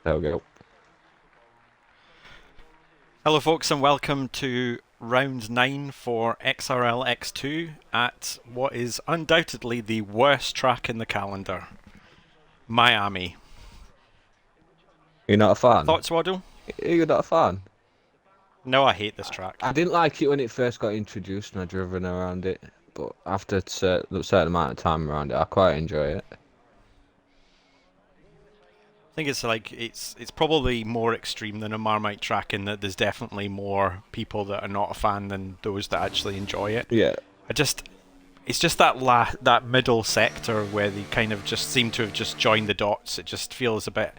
There we go. Hello, folks, and welcome to round 9 for XRL X2 at what is undoubtedly the worst track in the calendar, Miami. You're not a fan? Thoughts, Waddle? You're not a fan? No, I hate this track. I didn't like it when it first got introduced and I driven around it, but after a certain amount of time around it, I quite enjoy it. I think it's probably more extreme than a Marmite track in that there's definitely more people that are not a fan than those that actually enjoy it. Yeah. It's just that middle sector where they kind of just seem to have just joined the dots. It just feels a bit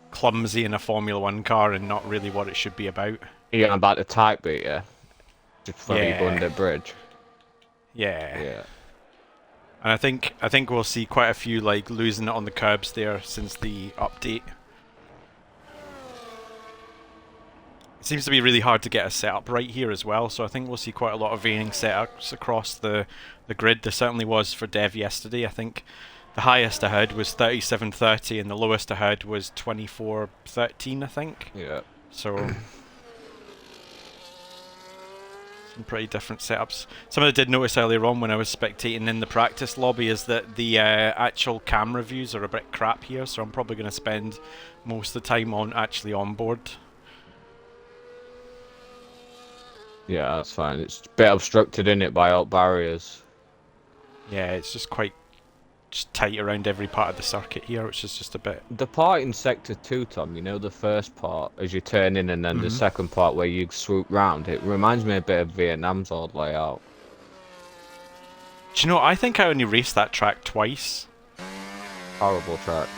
clumsy in a Formula One car and not really what it should be about. You're about to type beat, yeah? Just for Yeah. Bunda Bridge. Yeah. Yeah. And I think we'll see quite a few like losing it on the curbs there since the update. It seems to be really hard to get a setup right here as well, so I think we'll see quite a lot of varying setups across the grid. There certainly was for Dev yesterday. I think the highest I heard was 37.30 and the lowest I heard was 24.13, I think. Yeah. So some pretty different setups. Something I did notice earlier on when I was spectating in the practice lobby is that the actual camera views are a bit crap here, so I'm probably going to spend most of the time actually on board. Yeah, that's fine. It's a bit obstructed in it by alt barriers. Yeah, it's just quite tight around every part of the circuit here, which is just a bit... The part in Sector 2, Tom, you know, the first part as you turn in and then the second part where you swoop round, it reminds me a bit of Vietnam's old layout. Do you know, I think I only raced that track twice. Horrible track.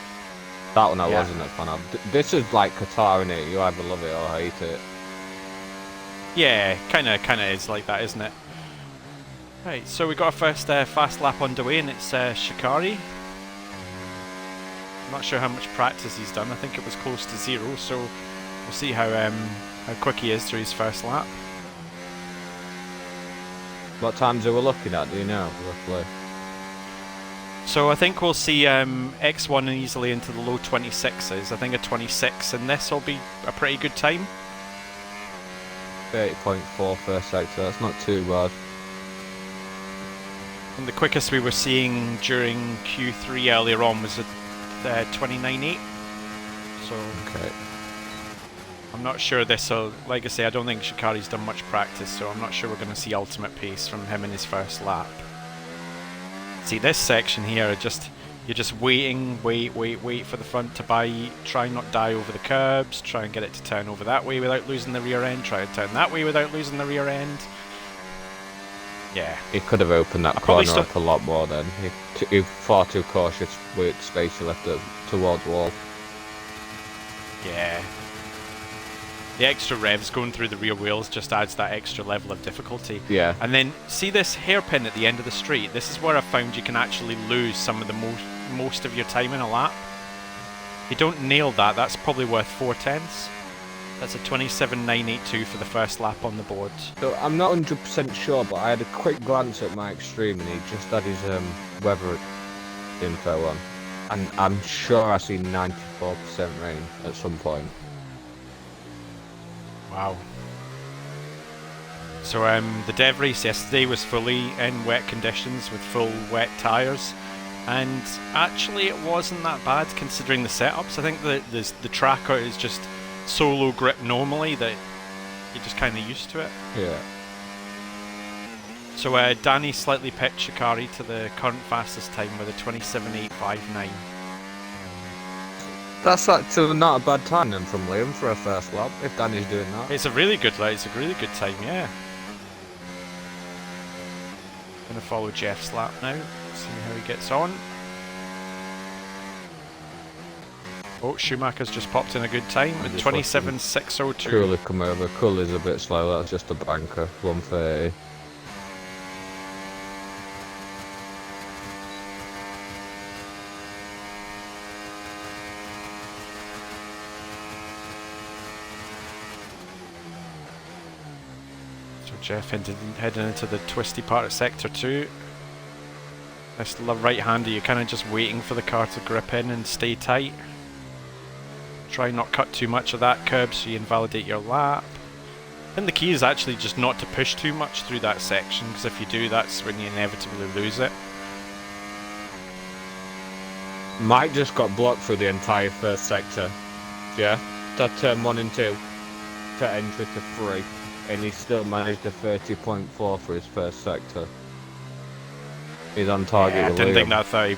That one I wasn't a fan of. This is like Qatar, innit? You either love it or hate it. Yeah, kind of is like that, isn't it? Right, so we got our first fast lap underway, and it's Shikari. I'm not sure how much practice he's done. I think it was close to 0, so we'll see how quick he is through his first lap. What times are we looking at, do you know, roughly? So I think we'll see X1 easily into the low 26s. I think a 26 in this will be a pretty good time. 30.4 first sector, that's not too bad. And the quickest we were seeing during Q3 earlier on was at 29.8. So okay. I'm not sure this will, like I say, I don't think Shikari's done much practice, so I'm not sure we're going to see ultimate pace from him in his first lap. See, this section here, you're just waiting, wait for the front to try and not die over the curbs, try and get it to turn over that way without losing the rear end, try and turn that way without losing the rear end. Yeah. He could have opened that corner up a lot more then. He far too cautious with space he left towards wall. Yeah. The extra revs going through the rear wheels just adds that extra level of difficulty. Yeah. And then see this hairpin at the end of the straight? This is where I found you can actually lose some of the most of your time in a lap. If you don't nail that, that's probably worth 4/10. That's a 27.982 for the first lap on the board. So I'm not 100% sure, but I had a quick glance at my extreme and he just had his weather info on. And I'm sure I see 94% rain at some point. Wow. So the Dev race yesterday was fully in wet conditions with full wet tyres, and actually it wasn't that bad considering the setups. I think the track is just so low grip normally that you're just kind of used to it. Yeah. So Danny slightly pipped Shikari to the current fastest time with a 27.859. That's actually not a bad time then from Liam for a first lap, if Danny's doing that. It's a really good time, yeah. Gonna follow Jeff's lap now, see how he gets on. Oh, Schumacher's just popped in a good time with 27.602. Cooley come over. Cooley's a bit slow, that's just a banker, 130. Jeff heading into the twisty part of Sector 2. This right-hander, you're kind of just waiting for the car to grip in and stay tight. Try not cut too much of that curb so you invalidate your lap. I think the key is actually just not to push too much through that section, because if you do, that's when you inevitably lose it. Mike just got blocked through the entire first sector. Yeah, that turn 1 and 2 to entry to 3, and he still managed a 30.4 for his first sector. He's on target. Yeah, I with didn't think Liam. that 30.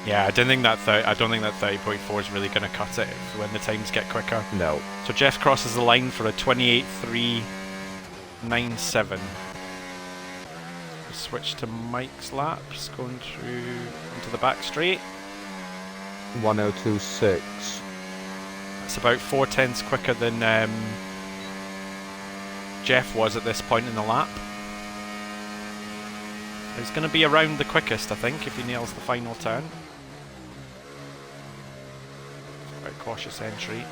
Yeah, I don't think that 30.4 is really going to cut it when the times get quicker. No. So Jeff crosses the line for a 28.397. Switch to Mike's laps, going through into the back straight. 1026. It's about 4/10 quicker than Jeff was at this point in the lap. He's going to be around the quickest, I think, if he nails the final turn. Quite cautious entry.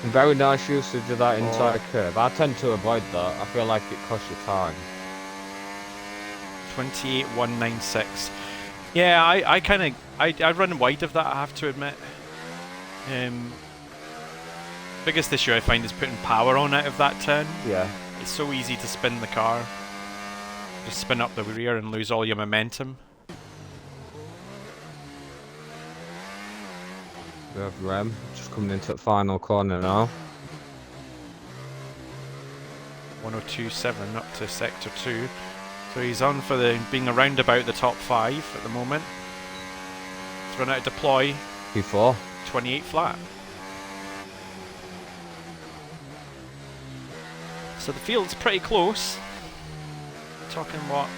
Very nice usage of that inside curve. I tend to avoid that. I feel like it costs you time. 28.196. Yeah, I run wide of that, I have to admit. Biggest issue I find is putting power on out of that turn. Yeah. It's so easy to spin the car. Just spin up the rear and lose all your momentum. We have Rem just coming into the final corner now. 1027 up to sector 2. So he's on for being around about the top 5 at the moment. He's run out of deploy. P4. 28 flat. So the field's pretty close. Talking what?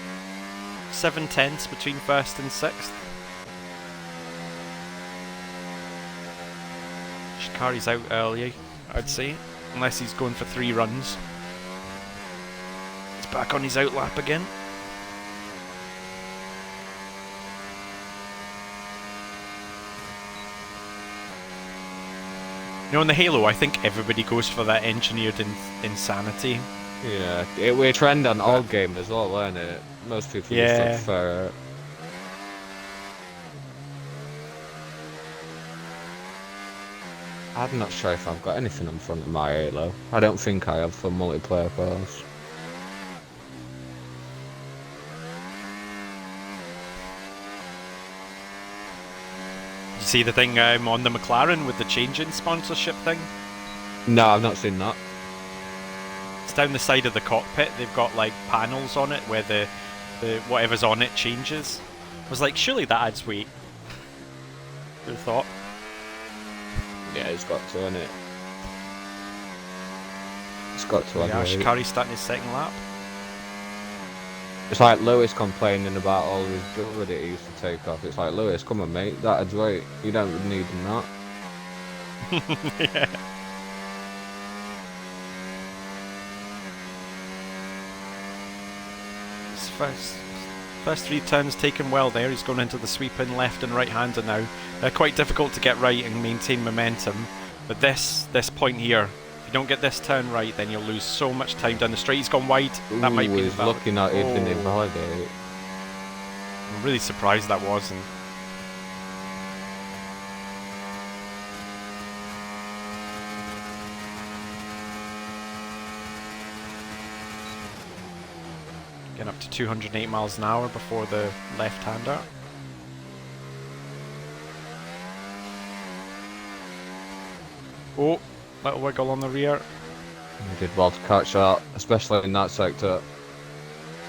7/10 between first and sixth. Shikari's out early, I'd say, unless he's going for 3 runs. He's back on his out lap again. You know, in the Halo, I think everybody goes for that engineered insanity. Yeah, we're a trend on all game as well, isn't it? Most people just prefer it. I'm not sure if I've got anything in front of my Halo. I don't think I have for multiplayer players. You see the thing on the McLaren with the change-in sponsorship thing? No, I've not seen that. It's down the side of the cockpit. They've got like panels on it where the whatever's on it changes. I was like, surely that adds weight. Who'd have thought? Yeah, it's got to, innit? It's got to. Yeah, Shikari's starting his second lap. It's like Lewis complaining about all his jewelry that he used to take off. It's like, Lewis, come on, mate, that adds weight. You don't need that. Yeah. His first 3 turns taken well there. He's gone into the sweep in left and right hander now. They're quite difficult to get right and maintain momentum. But this point here, if you don't get this turn right, then you'll lose so much time down the straight. He's gone wide. That might be he's looking at it and invalidate. I'm really surprised that wasn't. Getting up to 208 miles an hour before the left-hander. Oh, little wiggle on the rear. He did well to catch that, especially in that sector.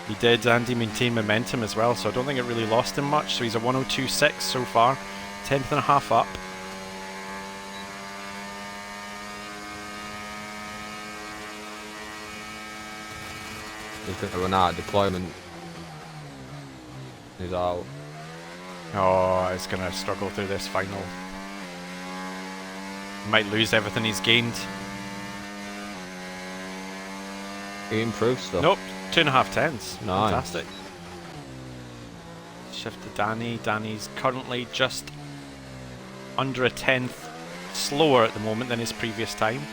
He did, and he maintained momentum as well, so I don't think it really lost him much. So he's a 102.6 so far, 10th and a half up. He's going to run out of deployment. He's out. Oh, he's going to struggle through this final. He might lose everything he's gained. He improved stuff. Nope, 2.5 tenths. Nice. Fantastic. Shift to Danny. Danny's currently just under a tenth slower at the moment than his previous time.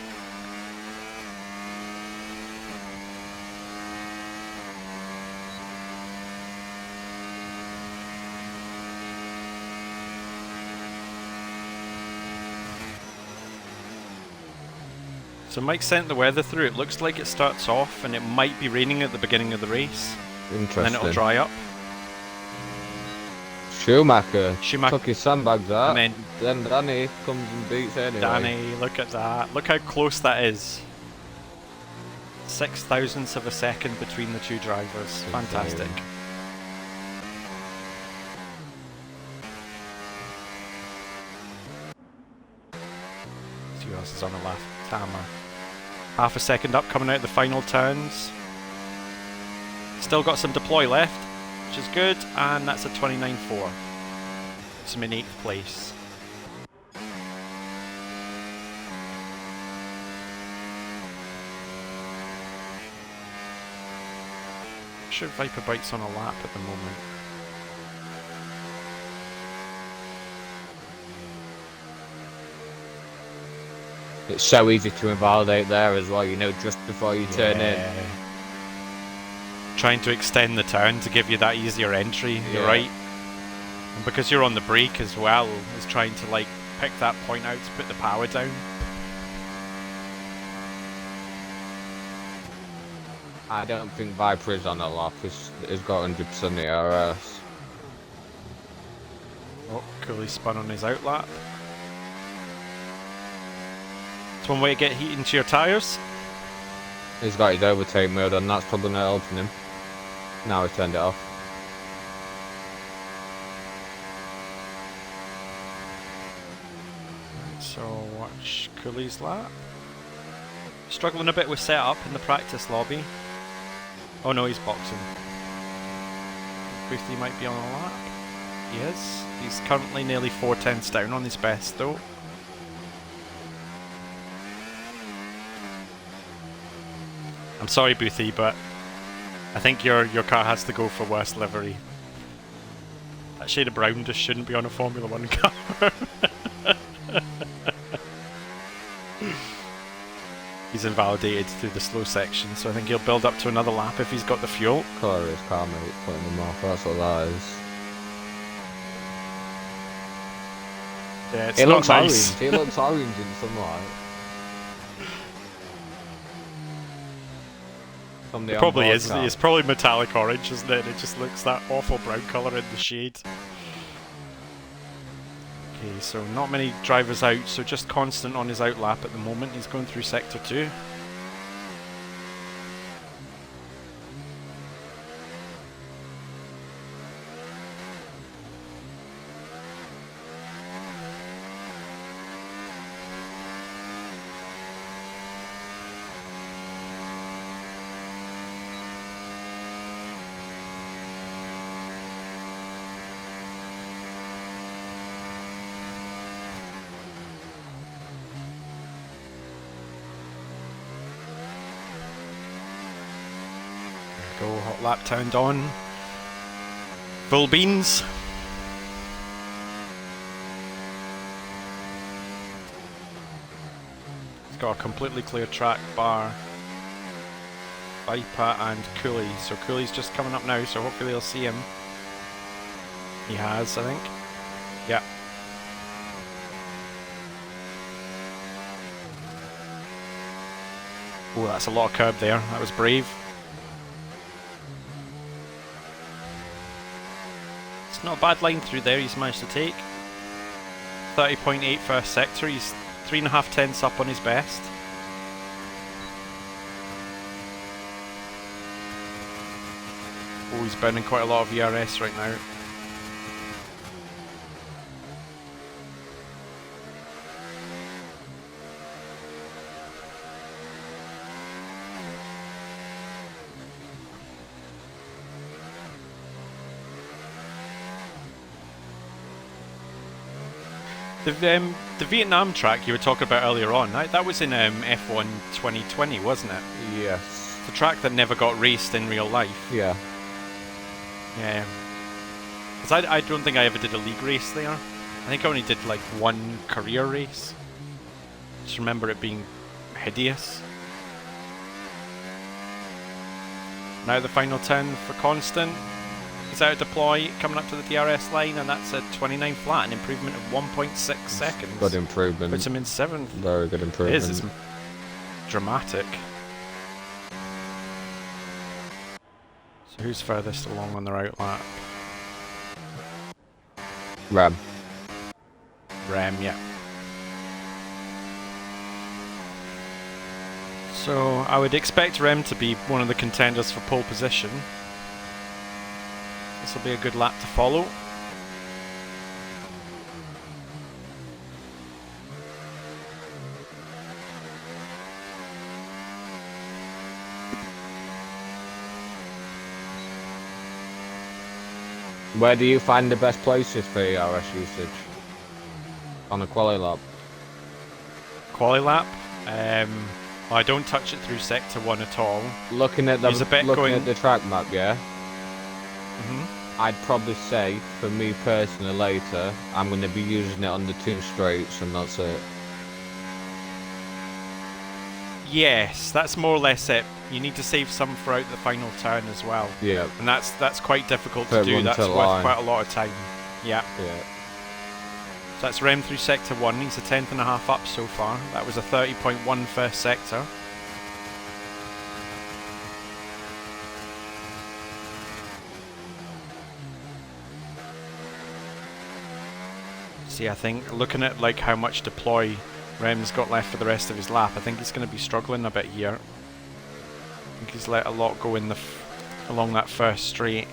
So Mike sent the weather through. It looks like it starts off and it might be raining at the beginning of the race. Interesting. And then it'll dry up. Schumacher Schumacher took his sandbags out. and Then Danny comes and beats anyway. Danny, look at that. Look how close that is. 6,000ths of a second between the two drivers. Fantastic. See who else is on the left. Tama. Half a second up coming out the final turns. Still got some deploy left, which is good, and that's a 29.4. Puts him in 8th place. Not sure if Viper Bike's on a lap at the moment. It's so easy to invalidate there as well, you know, just before you turn in. Trying to extend the turn to give you that easier entry, you're right. And because you're on the brake as well, is trying to like pick that point out to put the power down. I don't think Viper is on a lap, he's got 100% ERS. Oh, Cooley spun on his outlap. It's one way to get heat into your tyres. He's got his overtake mode on, that's probably not helping him. Now he's turned it off. So watch Cooley's lap. Struggling a bit with setup in the practice lobby. Oh no, he's boxing. Boothie might be on a lap. He is. He's currently nearly 4 tenths down on his best though. I'm sorry, Boothie, but I think your car has to go for worst livery. That shade of brown just shouldn't be on a Formula 1 car. He's invalidated through the slow section, so I think he'll build up to another lap if he's got the fuel. Colour his car mate putting him off, that's what that is. Yeah, it's It not looks nice. orange, it looks orange in sunlight. It probably is. It's probably metallic orange, isn't it? It just looks that awful brown colour in the shade. Okay, so not many drivers out, so just Constant on his outlap at the moment. He's going through Sector 2. Go, hot lap turned on. Full beans. It's got a completely clear track bar. Viper and Cooley. So Cooley's just coming up now, so hopefully they'll see him. He has, I think. Yeah. Oh, that's a lot of curb there. That was brave. Not a bad line through there he's managed to take. 30.8 first sector, he's 3.5 tenths up on his best. Oh, he's burning quite a lot of ERS right now. The Vietnam track you were talking about earlier on, that was in F1 2020, wasn't it? Yes. The track that never got raced in real life. Yeah. Yeah. Because I don't think I ever did a league race there. I think I only did like one career race. Just remember it being hideous. Now the final turn for Constant. He's out of deploy, coming up to the DRS line, and that's a 29 flat, an improvement of 1.6 seconds. Good improvement. Puts him in 7th. Very good improvement. It is. dramatic. So who's furthest along on the right lap? Rem. Rem, yeah. So I would expect Rem to be one of the contenders for pole position. This will be a good lap to follow. Where do you find the best places for ERS usage? On a quali lap? Quali lap. Well, I don't touch it through sector 1 at all. Looking at There's a bit going- at the track map, yeah? Mm-hmm. I'd probably say, for me personally later, I'm going to be using it on the 2 straights and that's it. Yes, that's more or less it. You need to save some for out the final turn as well. Yeah. And that's quite difficult For to do. run That's to worth line. quite a lot of time. Yeah. Yeah. So that's Rem through sector 1. He's a 10th and a half up so far. That was a 30.1 first sector. See, I think looking at like how much deploy Rem's got left for the rest of his lap, I think he's going to be struggling a bit here. I think he's let a lot go in the along that first straight.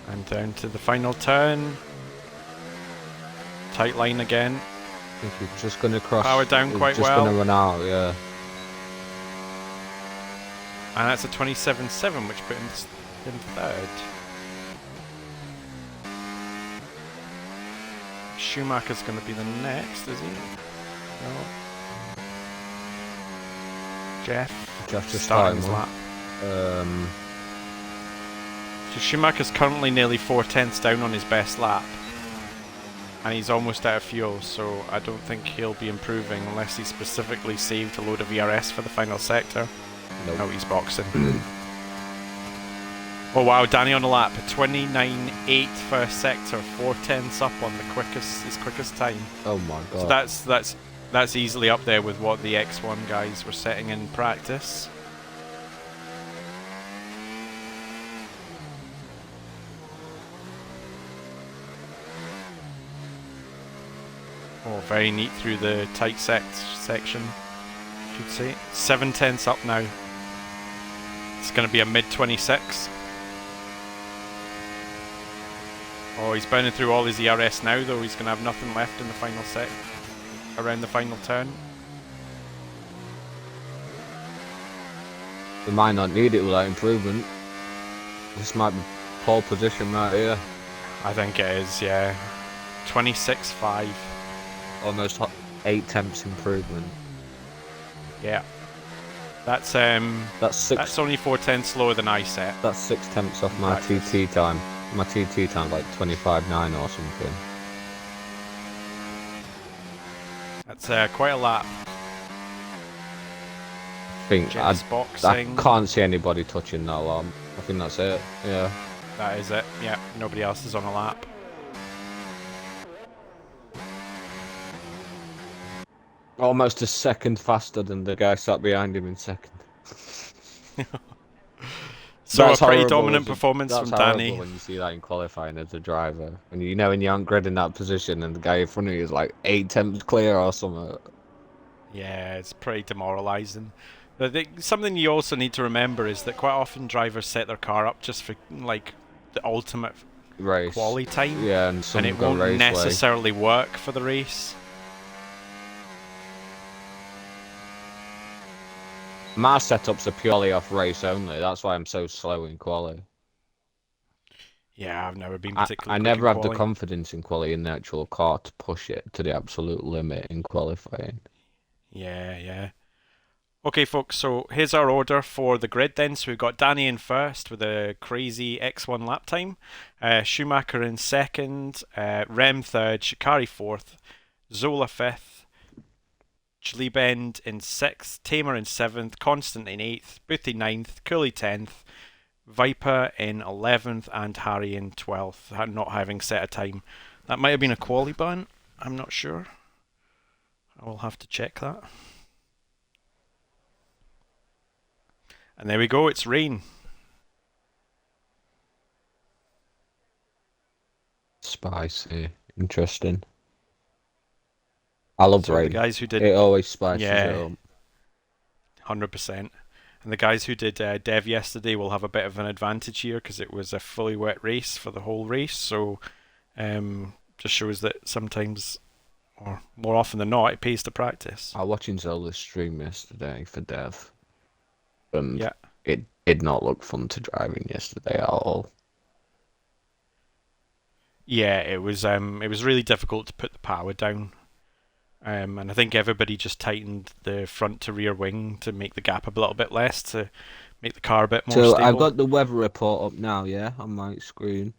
And down to the final turn. Tight line again. I think he's just going to cross. Power down he's quite just well. going to run out, yeah. And that's a 27.7, which put him in third. Schumacher's going to be the next, is he? No. Jeff Just starting his starting lap. So Schumacher's currently nearly 4/10ths down on his best lap. And he's almost out of fuel, so I don't think he'll be improving unless he specifically saved a load of ERS for the final sector. Nope. No, he's boxing. Oh wow, Danny on the lap, 29.8 first sector, 4/10ths up on his quickest time. Oh my god. So that's easily up there with what the X1 guys were setting in practice. Oh, very neat through the tight section, should say. 7/10ths up now. It's going to be a mid-26. Oh, he's burning through all his ERS now, though. He's going to have nothing left in the final around the final turn. We might not need it without improvement. This might be pole position right here. I think it is, yeah. 26.5. Almost 8 tenths improvement. Yeah. That's That's only 4/10ths slower than I set. That's 6 tenths off my Practice. TT time. My TT time like 25.9 or something. That's quite a lap. I think I Jeff's boxing. can't see anybody touching that lap. I think that's it. Yeah. That is it. Yeah, nobody else is on a lap. Almost a second faster than the guy sat behind him in second. So That's a pretty horrible, dominant isn't it? performance That's from horrible Danny. when you see that in qualifying as a driver. When you know when you aren't grid in that position and the guy in front of you is like 8 tenths clear or something. Yeah, it's pretty demoralising. Something you also need to remember is that quite often drivers set their car up just for like the ultimate Race. quali time, Yeah, and some and it go won't race way. necessarily work for the race. My setups are purely off race only. That's why I'm so slow in quali. Yeah, I've never been I particularly quick never in have the quali. confidence in quali in the actual car to push it to the absolute limit in qualifying. Yeah. Okay, folks, so here's our order for the grid then. So we've got Danny in first with a crazy X1 lap time. Schumacher in second. Rem third. Shikari fourth. Zola fifth. Bend in 6th, Tamer in 7th, Constant in 8th, Boothie 9th, Cooley 10th, Viper in 11th, and Harry in 12th, not having set a time. That might have been a quali ban, I'm not sure. I will have to check that. And there we go, it's rain. Spicy. Interesting. I love So the rain. guys who did, It always spices yeah, it up. 100%. And the guys who did Dev yesterday will have a bit of an advantage here because it was a fully wet race for the whole race. So just shows that sometimes, or more often than not, it pays to practice. I was watching Zola's stream yesterday for Dev, and Yeah. it did not look fun to drive in yesterday at all. Yeah, it was really difficult to put the power down. And I think everybody just tightened the front to rear wing to make the gap a little bit less to make the car a bit more So stable. I've got the weather report up now, yeah, on my screen,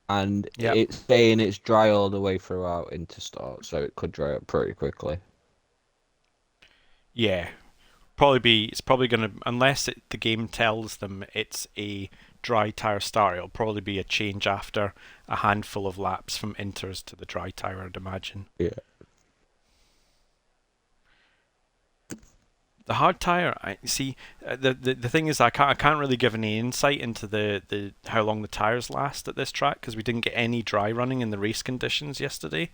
and Yep. it's saying it's dry all the way throughout into start, so it could dry up pretty quickly. Yeah, it's probably gonna, unless the game tells them it's a dry tire start, it'll probably be a change after a handful of laps from inters to the dry tire, I'd imagine. Yeah. The hard tire, I see. The thing is, I can't really give any insight into the how long the tires last at this track because we didn't get any dry running in the race conditions yesterday.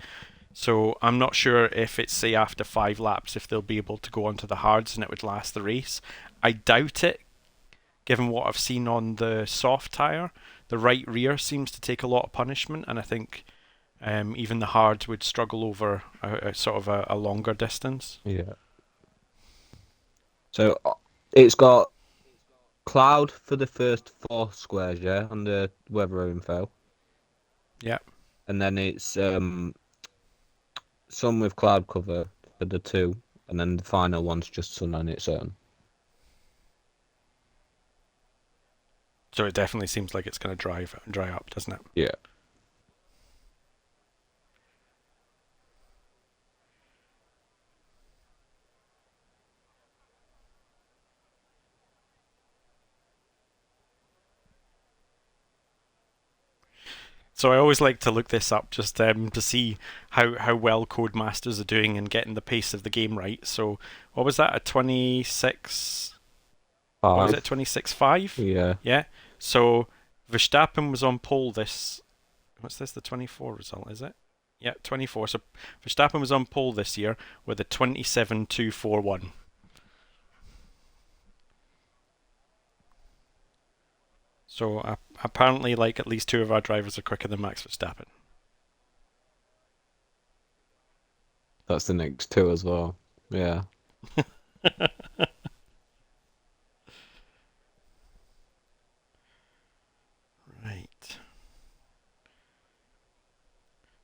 So I'm not sure if it's, say, after 5 laps, if they'll be able to go onto the hards and it would last the race. I doubt it, given what I've seen on the soft tire. The right rear seems to take a lot of punishment, and I think even the hards would struggle over a sort of a longer distance. Yeah. So it's got cloud for the first 4 squares, yeah, on the weather info. Yeah. And then it's sun with cloud cover for the 2, and then the final one's just sun on its own. So it definitely seems like it's going to dry up, doesn't it? Yeah. So I always like to look this up just to see how well Codemasters are doing in getting the pace of the game right. So what was that, a 26... What was it, 26.5? Yeah. Yeah. So Verstappen was on pole this... What's this, the 24 result, is it? Yeah, 24. So Verstappen was on pole this year with a 27.241. So apparently, like, at least 2 of our drivers are quicker than Max Verstappen. That's the next 2 as well. Yeah. Right.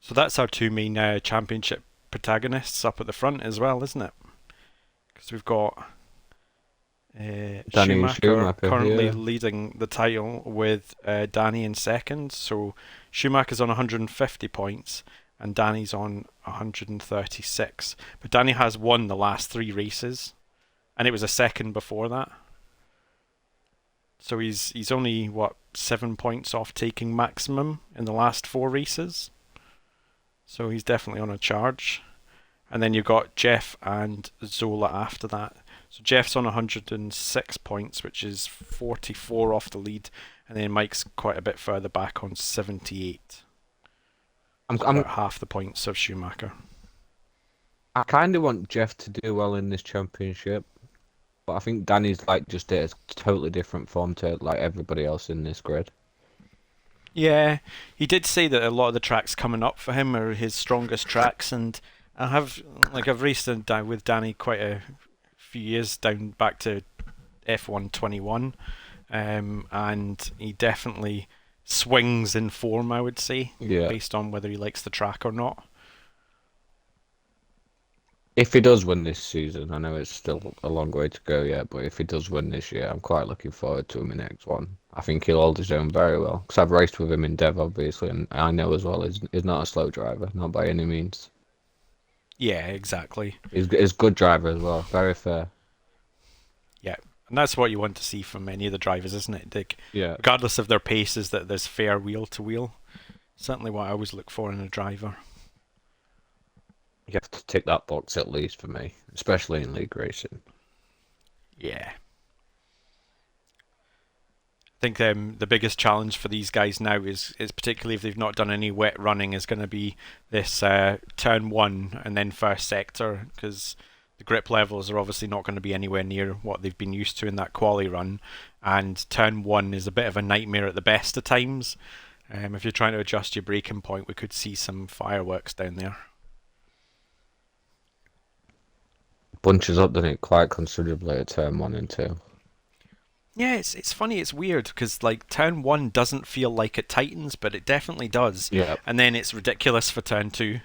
So that's our 2 main championship protagonists up at the front as well, isn't it? Because we've got Schumacher currently leading the title with Danny in second. So Schumacher's on 150 points and Danny's on 136. But Danny has won the last 3 races, and it was a second before that. So he's only, what, 7 points off taking maximum in the last 4 races. So he's definitely on a charge. And then you've got Jeff and Zola after that. So Jeff's on 106 points, which is 44 off the lead. And then Mike's quite a bit further back on 78. I'm about half the points of Schumacher. I kind of want Jeff to do well in this championship. But I think Danny's like just at a totally different form to like everybody else in this grid. Yeah, he did say that a lot of the tracks coming up for him are his strongest tracks, and I've raced with Danny quite a few years down back to F1 21, and he definitely swings in form, I would say, based on whether he likes the track or not. If he does win this season, I know it's still a long way to go yet, but if he does win this year, I'm quite looking forward to him in X1. I think he'll hold his own very well, because I've raced with him in Dev, obviously, and I know as well he's not a slow driver, not by any means. Yeah, exactly. He's a good driver as well. Very fair. Yeah, and that's what you want to see from any of the drivers, isn't it? Like, Yeah. regardless of their paces, that there's fair wheel to wheel. Certainly what I always look for in a driver. You have to tick that box at least for me, especially in league racing. Yeah. I think the biggest challenge for these guys now is particularly if they've not done any wet running, is going to be this turn 1 and then first sector, because the grip levels are obviously not going to be anywhere near what they've been used to in that quali run, and turn 1 is a bit of a nightmare at the best of times. If you're trying to adjust your braking point, we could see some fireworks down there. Bunches up, doesn't it, quite considerably at turn 1 and 2. Yeah, it's funny, it's weird, because like turn 1 doesn't feel like it tightens, but it definitely does. Yeah. And then it's ridiculous for turn 2.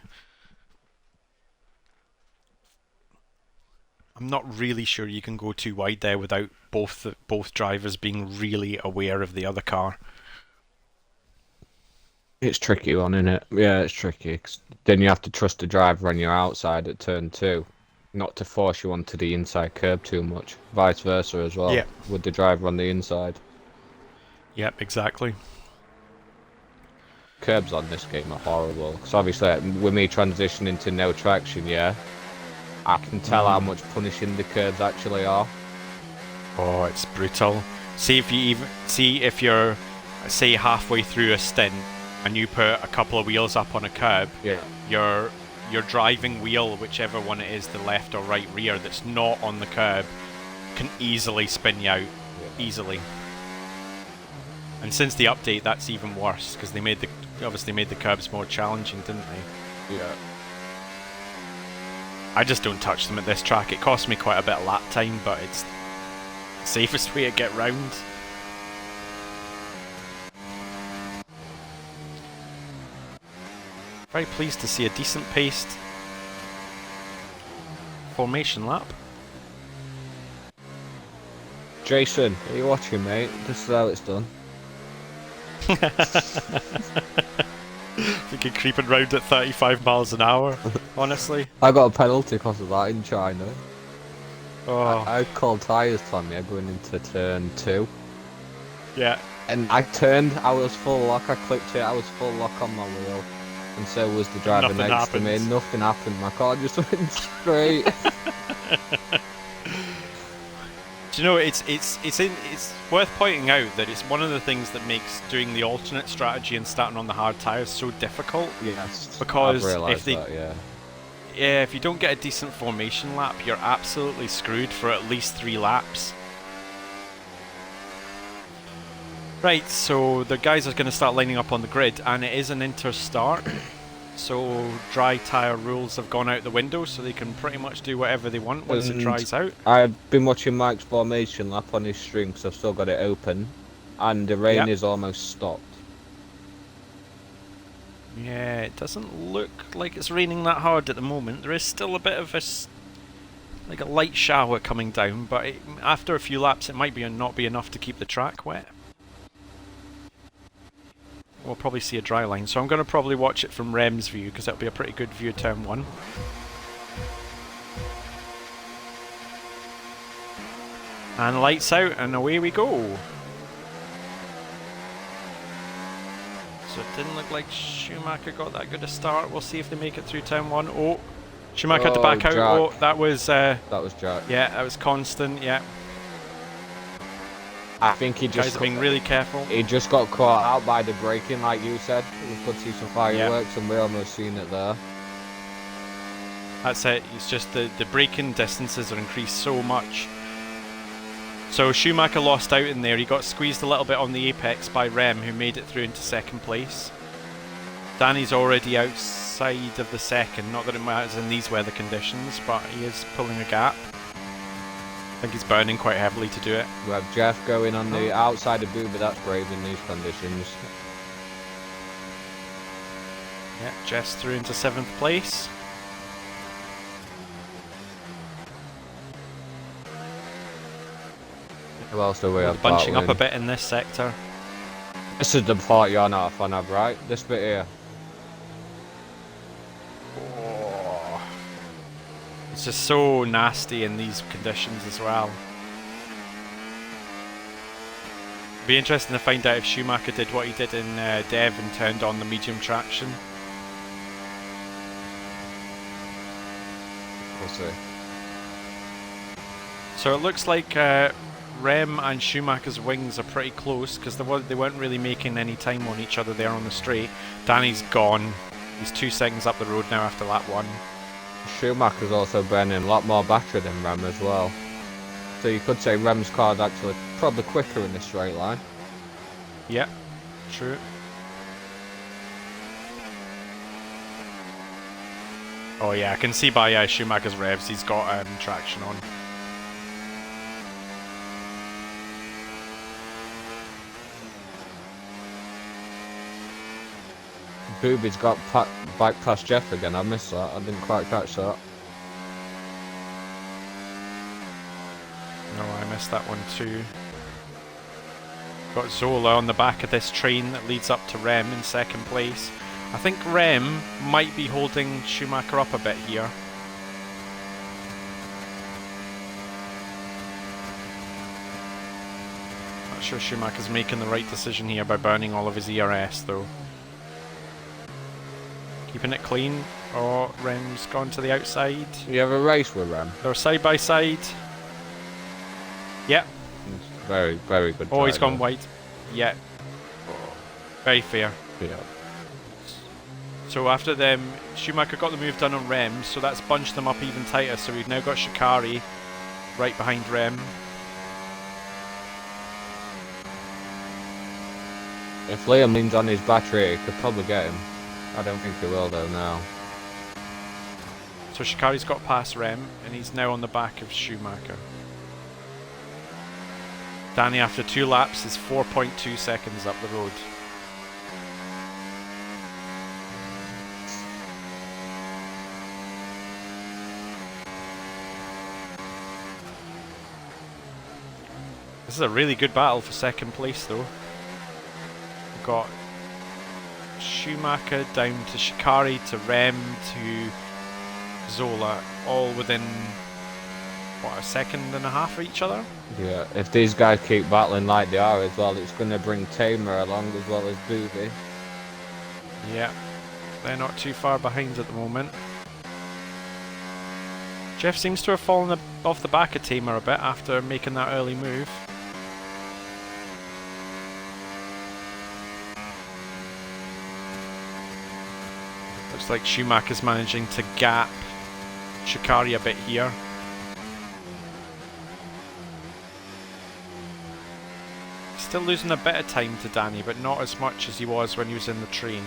I'm not really sure you can go too wide there without both drivers being really aware of the other car. It's tricky one, isn't it? Yeah, it's tricky. 'Cause then you have to trust the driver on your outside at turn 2, not to force you onto the inside curb too much. Vice versa as well, Yeah. with the driver on the inside. Yep, exactly. Curbs on this game are horrible. Because obviously, with me transitioning to no traction, yeah, I can tell how much punishing the curbs actually are. Oh, it's brutal. See if you're say halfway through a stint and you put a couple of wheels up on a curb, Yeah. your driving wheel, whichever one it is, the left or right rear that's not on the curb, can easily spin you out. Easily. And since the update, that's even worse, because they obviously made the curbs more challenging, didn't they? Yeah. I just don't touch them at this track. It costs me quite a bit of lap time, but it's the safest way to get round. Very pleased to see a decent paced formation lap. Jason, are you watching, mate? This is how it's done. Thinking creeping round at 35 miles an hour, honestly. I got a penalty because of that in China. Oh, I called tyres on me going into turn 2. yeah. And I turned, I was full lock, I clipped it, I was full lock on my wheel. And so was the driver Nothing next to me. happened. Nothing happened, my car just went straight. Do you know, it's worth pointing out that it's one of the things that makes doing the alternate strategy and starting on the hard tyres so difficult. Yes, Because I've realised if they- that, yeah. Yeah, if you don't get a decent formation lap, you're absolutely screwed for at least 3 laps. Right, so the guys are going to start lining up on the grid, and it is an inter-start. So dry tyre rules have gone out the window, so they can pretty much do whatever they want once it And dries out. I've been watching Mike's formation lap on his stream because I've still got it open. And the rain Yep. is almost stopped. Yeah, it doesn't look like it's raining that hard at the moment. There is still a bit of like a light shower coming down, but after a few laps it might not be enough to keep the track wet. We'll probably see a dry line, so I'm going to probably watch it from Rem's view, because that'll be a pretty good view of turn 1. And lights out, and away we go. So it didn't look like Schumacher got that good a start. We'll see if they make it through turn 1. Oh, Schumacher had to back out. Jack. Oh, that was... That was Jack. yeah, that was constant, yeah. I think he Guys just are being really careful. he just got caught out by the braking, like you said. We could see some fireworks, and we almost seen it there. That's it. It's just the braking distances are increased so much. So Schumacher lost out in there. He got squeezed a little bit on the apex by Rem, who made it through into second place. Danny's already outside of the second. Not that it matters in these weather conditions, but he is pulling a gap. I think he's burning quite heavily to do it. We have Jeff going on the outside of Boo, but that's brave in these conditions. Yeah, Jess through into 7th place. Who else do we have Bunching up a battling? bit in this sector. This is the part you're not a fan of, right? This bit here. Oh. It's just so nasty in these conditions as well. Be interesting to find out if Schumacher did what he did in Dev and turned on the medium traction. We'll see. So it looks like Rem and Schumacher's wings are pretty close because they weren't really making any time on each other there on the straight. Danny's gone. He's 2 seconds up the road now after lap 1. Schumacher's also burning a lot more battery than Rem as well. So you could say Rem's car's actually probably quicker in the straight line. Yeah, true. Oh yeah, I can see by Schumacher's revs he's got traction on. Booby's got back past Jeff again. I missed that. I didn't quite catch that. No, I missed that one too. Got Zola on the back of this train that leads up to Rem in 2nd place. I think Rem might be holding Schumacher up a bit here. Not sure Schumacher's making the right decision here by burning all of his ERS though. Keeping it clean. Oh, Rem's gone to the outside. You have a race with Rem? They're side by side. Yep. Very, very good. Oh, he's gone wide. Yeah. Very fair. Yeah. So after them, Schumacher got the move done on Rem, so that's bunched them up even tighter. So we've now got Shikari right behind Rem. If Liam leans on his battery, he could probably get him. I don't think he will though now. So Shikari's got past Rem, and he's now on the back of Schumacher. Danny, after 2 laps, is 4.2 seconds up the road. This is a really good battle for 2nd place though. We've got Schumacher down to Shikari to Rem to Zola, all within what, 1.5 seconds of each other? Yeah, if these guys keep battling like they are as well, it's going to bring Tamer along as well as Booby. Yeah, they're not too far behind at the moment. Jeff seems to have fallen off the back of Tamer a bit after making that early move. Looks like Schumacher's managing to gap Shikari a bit here. Still losing a bit of time to Danny, but not as much as he was when he was in the train.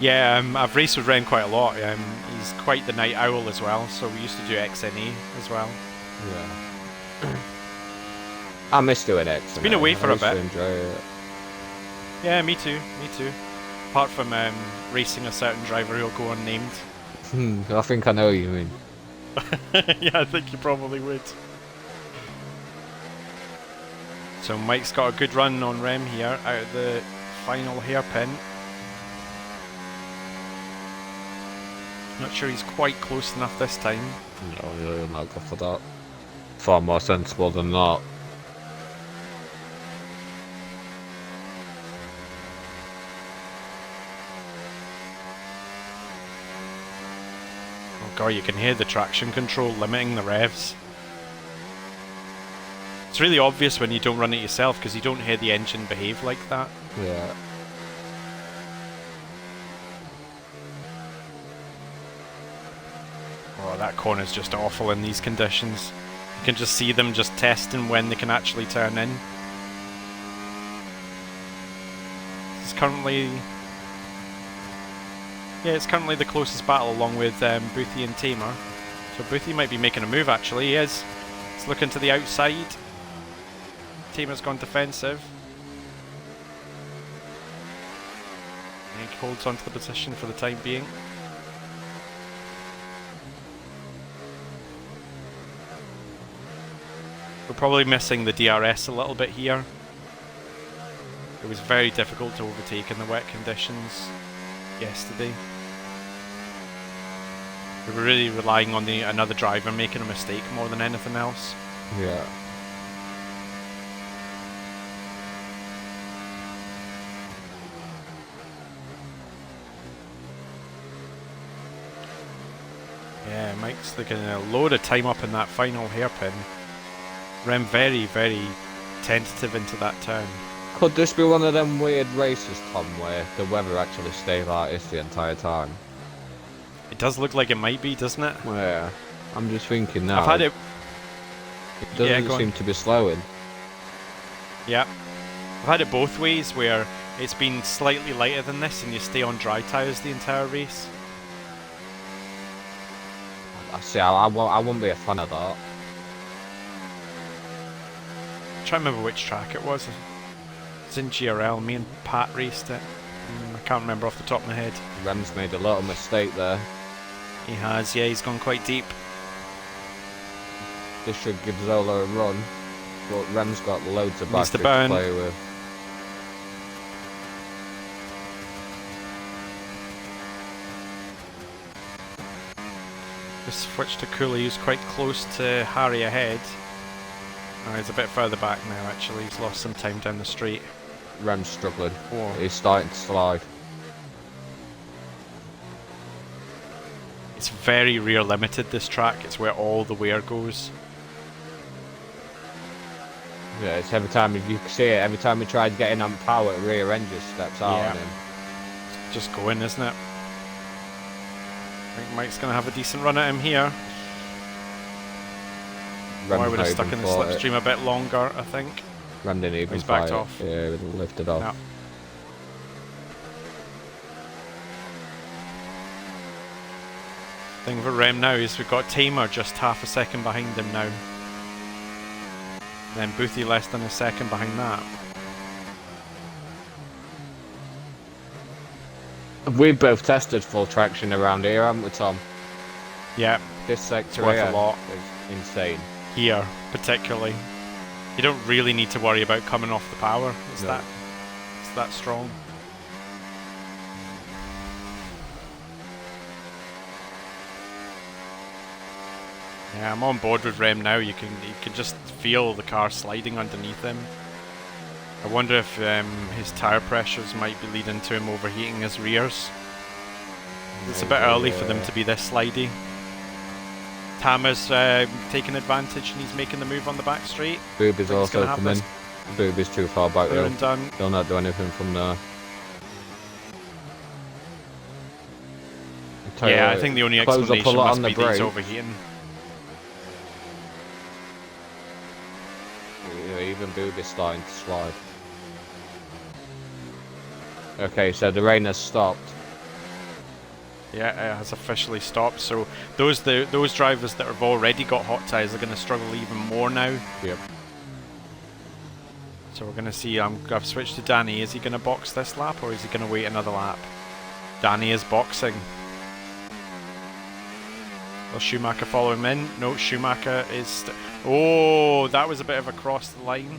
Yeah, I've raced with Rem quite a lot. He's quite the night owl as well, so we used to do XNA as well. Yeah. I miss doing it. It's been away for a bit. Enjoy it. Yeah, me too, me too. Apart from racing a certain driver who'll go unnamed. I think I know what you mean. Yeah, I think you probably would. So Mike's got a good run on Rem here out of the final hairpin. Not sure he's quite close enough this time. No, you'll not go for that. Far more sensible than that. Oh god, you can hear the traction control limiting the revs. It's really obvious when you don't run it yourself because you don't hear the engine behave like that. Yeah. Oh, that corner's just awful in these conditions. You can just see them just testing when they can actually turn in. It's currently... Yeah, it's currently the closest battle along with Boothie and Tamer. So Boothie might be making a move actually, he is. He's looking to the outside. Tamer's gone defensive. And he holds onto the position for the time being. We're probably missing the DRS a little bit here. It was very difficult to overtake in the wet conditions yesterday. We were really relying on another driver making a mistake more than anything else. Yeah. Yeah, Mike's looking a load of time up in that final hairpin. Rem very, very tentative into that turn. Could this be one of them weird races, Tom, where the weather actually stays like this the entire time? It does look like it might be, doesn't it? Yeah. I'm just thinking now. I've had it. It doesn't seem to be slowing. Yeah. I've had it both ways, where it's been slightly lighter than this and you stay on dry tyres the entire race. I see, I won't be a fan of that. I'm trying to remember which track it was. It's in GRL. Me and Pat raced it. I can't remember off the top of my head. Rem's made a little mistake there. He has, yeah, he's gone quite deep. This should give Zola a run, but Rem's got loads of Needs to battery to burn. play with. Just switch to Cooley, who's quite close to Harry ahead. Oh, he's a bit further back now, actually. He's lost some time down the straight. Rem's struggling. Whoa. He's starting to slide. It's very rear limited, this track. It's where all the wear goes. Yeah, it's every time, if you can see it, every time he tries getting on power, rear end just steps out Yeah. on him. It's just going, isn't it? I think Mike's going to have a decent run at him here. Rem I would have not stuck even in the fought it. slipstream a bit longer, I think. Rem didn't even He's backed fight it. off. Yeah, he lifted off. Yeah. Thing for Rem now is we've got Tamer just half a second behind him now. And then Boothie less than a second behind that. We both tested full traction around here, haven't we, Tom? Yeah, This sector it's worth a here lot. is insane. Here, particularly. You don't really need to worry about coming off the power. It's No. that strong. Yeah, I'm on board with Rem now. You can just feel the car sliding underneath him. I wonder if his tyre pressures might be leading to him overheating his rears. It's a bit early for them to be this slidey. Tamer's taking advantage and he's making the move on the back straight. Booby's Think he's also gonna have coming. this. Booby's too far back There though. and done. He'll not do anything from there. Yeah, I think the only close up a explanation lot must on the be that he's brake. overheating. Yeah, even Booby's starting to slide. Okay, so the rain has stopped. Yeah, it has officially stopped. So those drivers that have already got hot tyres are going to struggle even more now. Yep. So we're going to see. I've switched to Danny. Is he going to box this lap or is he going to wait another lap? Danny is boxing. Will Schumacher follow him in? No, Schumacher is... Oh, that was a bit of a cross the line.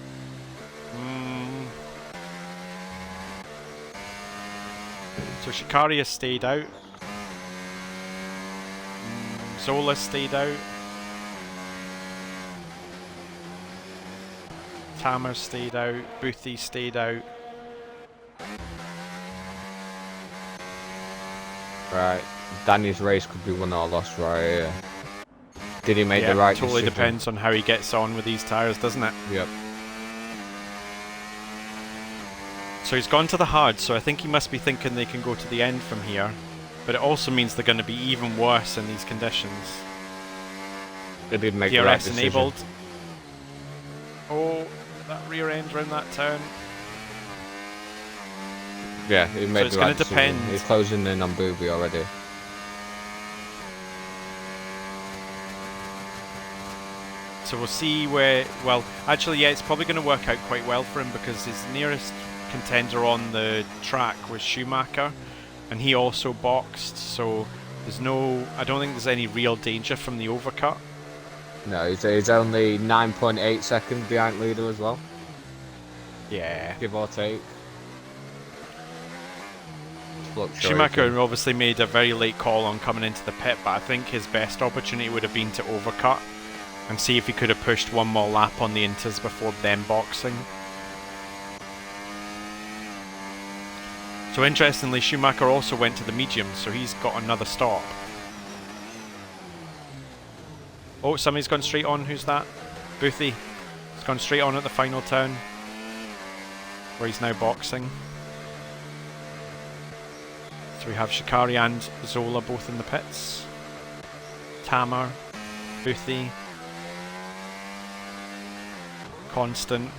So Shikari has stayed out. Zola stayed out. Tamer stayed out. Boothie stayed out. Right. Danny's race could be won or lost right here. Did he make Yeah, the right totally decision? depends on how he gets on with these tyres, doesn't it? Yep. So he's gone to the hard, so I think he must be thinking they can go to the end from here. But it also means they're going to be even worse in these conditions. They did make the right DRS decision. enabled. Oh, that rear end around that turn. Yeah, he made it's the gonna right decision. depend. He's closing in on Booby already. So we'll see where... Well, actually, yeah, it's probably going to work out quite well for him because his nearest contender on the track was Schumacher, and he also boxed, so there's no... I don't think there's any real danger from the overcut. No, he's only 9.8 seconds behind leader as well, Yeah. give or take. Schumacher obviously made a very late call on coming into the pit, but I think his best opportunity would have been to overcut and see if he could have pushed one more lap on the Inters before them boxing. So interestingly, Schumacher also went to the mediums, so he's got another stop. Oh, somebody's gone straight on. Who's that? Boothie. He's gone straight on at the final turn, where he's now boxing. So we have Shikari and Zola both in the pits. Tamar, Boothie, Constant.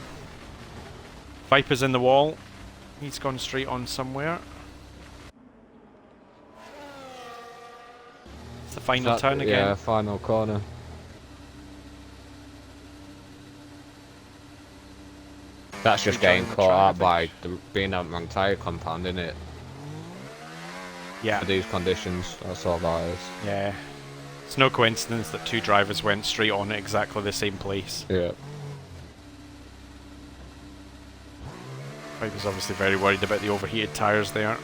Viper's in the wall. He's gone straight on somewhere. It's the final turn again. Yeah, final corner. That's just getting caught out by being out wrong tyre compound, isn't it? Yeah. For these conditions, that's all that is. Yeah. It's no coincidence that two drivers went straight on at exactly the same place. Yeah. Viper's obviously very worried about the overheated tyres there.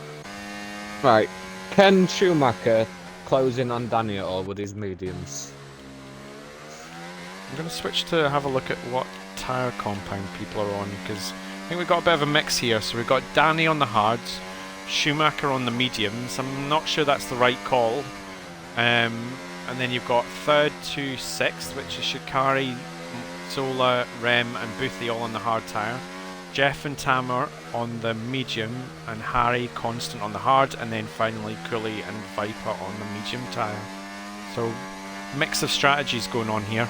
Right. Can Schumacher close in on Danny at all with his mediums? I'm going to switch to have a look at what tyre compound people are on, because I think we've got a bit of a mix here. So we've got Danny on the hards, Schumacher on the mediums. I'm not sure that's the right call. And then you've got third to sixth, which is Shikari, Zola, Rem and Boothie all on the hard tyre. Jeff and Tamar on the medium, and Harry Constant on the hard, and then finally Cooley and Viper on the medium tyre. So mix of strategies going on here.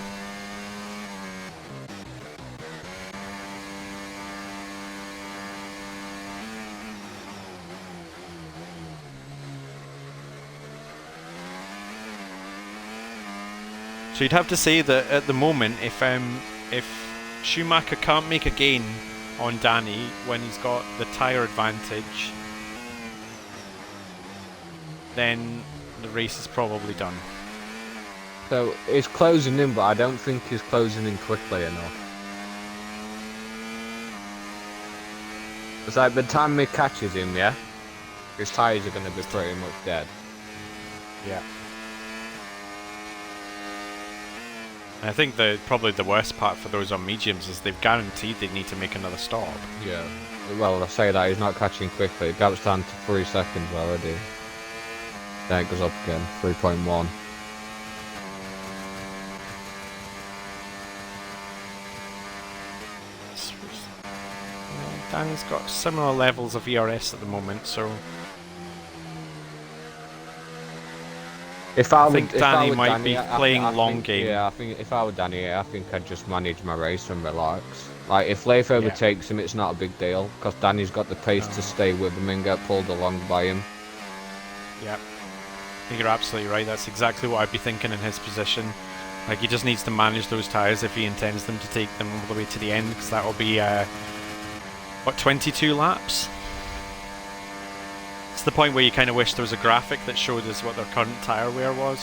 So you'd have to say that at the moment, if Schumacher can't make a gain on Danny when he's got the tyre advantage, then the race is probably done. So he's closing in, but I don't think he's closing in quickly enough. It's like by the time he catches him, yeah, his tyres are going to be pretty much dead. Yeah. I think probably the worst part for those on mediums is they've guaranteed they need to make another stop. Yeah. Well, I say that he's not catching quickly. It gaps down to 3 seconds already. Then it goes up again, 3.1. Danny's got similar levels of ERS at the moment, so I think Danny might be playing long game. Yeah, I think if I were Danny, I think I'd just manage my race and relax. Like, if Leif overtakes him, it's not a big deal, because Danny's got the pace to stay with him and get pulled along by him. Yeah, I think you're absolutely right. That's exactly what I'd be thinking in his position. Like, he just needs to manage those tyres if he intends them to take them all the way to the end, because that will be, what, 22 laps? It's the point where you kind of wish there was a graphic that showed us what their current tyre wear was.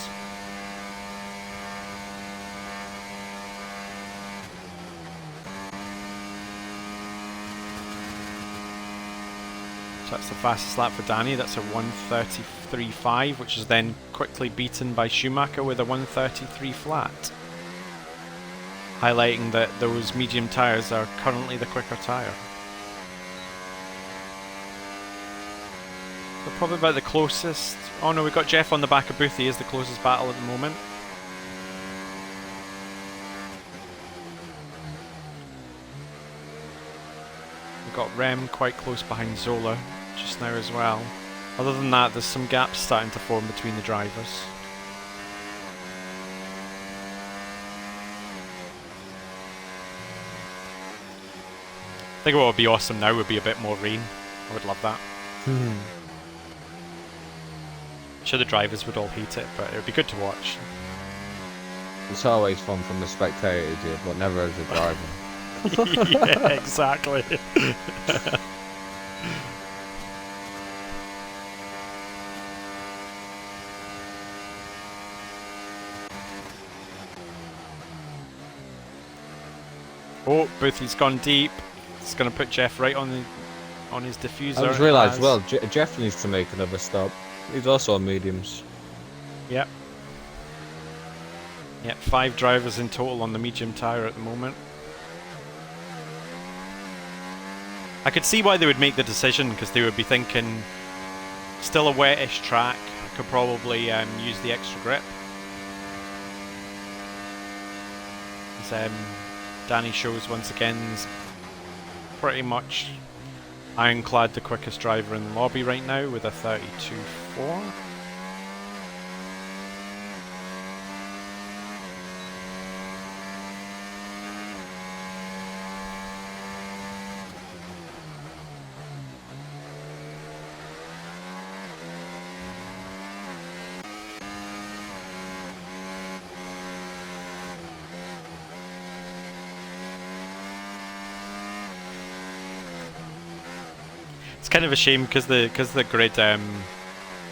So that's the fastest lap for Danny. That's a 1:33.5, which is then quickly beaten by Schumacher with a 1:33 flat. Highlighting that those medium tyres are currently the quicker tyre. They're probably about the closest. Oh no, we've got Jeff on the back of Boothie is the closest battle at the moment. We've got Rem quite close behind Zola just now as well. Other than that, there's some gaps starting to form between the drivers. I think what would be awesome now would be a bit more rain. I would love that. I'm sure the drivers would all hate it, but it would be good to watch. It's always fun from the spectators, yeah, but never as a driver. Yeah, exactly. Oh, Boothie's gone deep. It's going to put Jeff right on his diffuser. I just realised, well, Jeff needs to make another stop. He's also on mediums. Yep. Yep, 5 drivers in total on the medium tyre at the moment. I could see why they would make the decision, because they would be thinking, still a wetish track, I could probably use the extra grip. As Danny shows once again, he's pretty much ironclad the quickest driver in the lobby right now with a 32.4. It's kind of a shame because the grid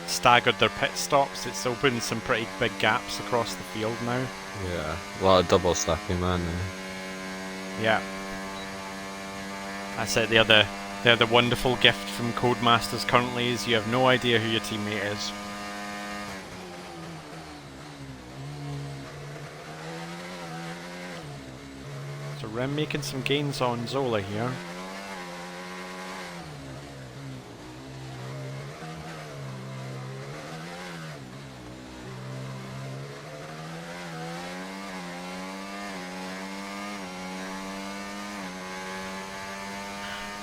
staggered their pit stops. It's opened some pretty big gaps across the field now. Yeah, a lot of double stacking, man. Yeah. That's it. The other wonderful gift from Codemasters currently is you have no idea who your teammate is. So Rem making some gains on Zola here.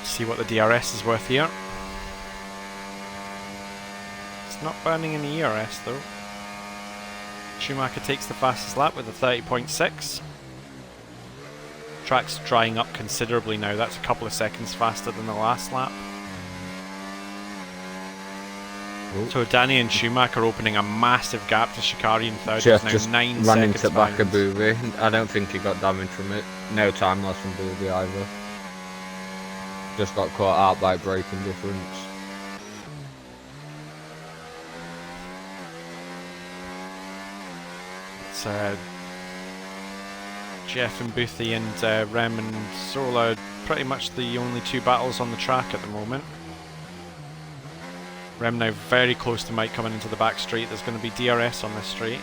See what the DRS is worth here. It's not burning in the ERS though. Schumacher takes the fastest lap with a 30.6. Track's drying up considerably now. That's a couple of seconds faster than the last lap. Ooh. So Danny and Schumacher opening a massive gap to Shikari in third. Jeff now just 9 ran seconds into back of behind. Booby. I don't think he got damage from it. No time loss from Booby either. Just got caught out by braking difference. It's Jeff and Boothie and Rem and Zola are pretty much the only 2 battles on the track at the moment. Rem now very close to Mike coming into the back straight. There's going to be DRS on this straight.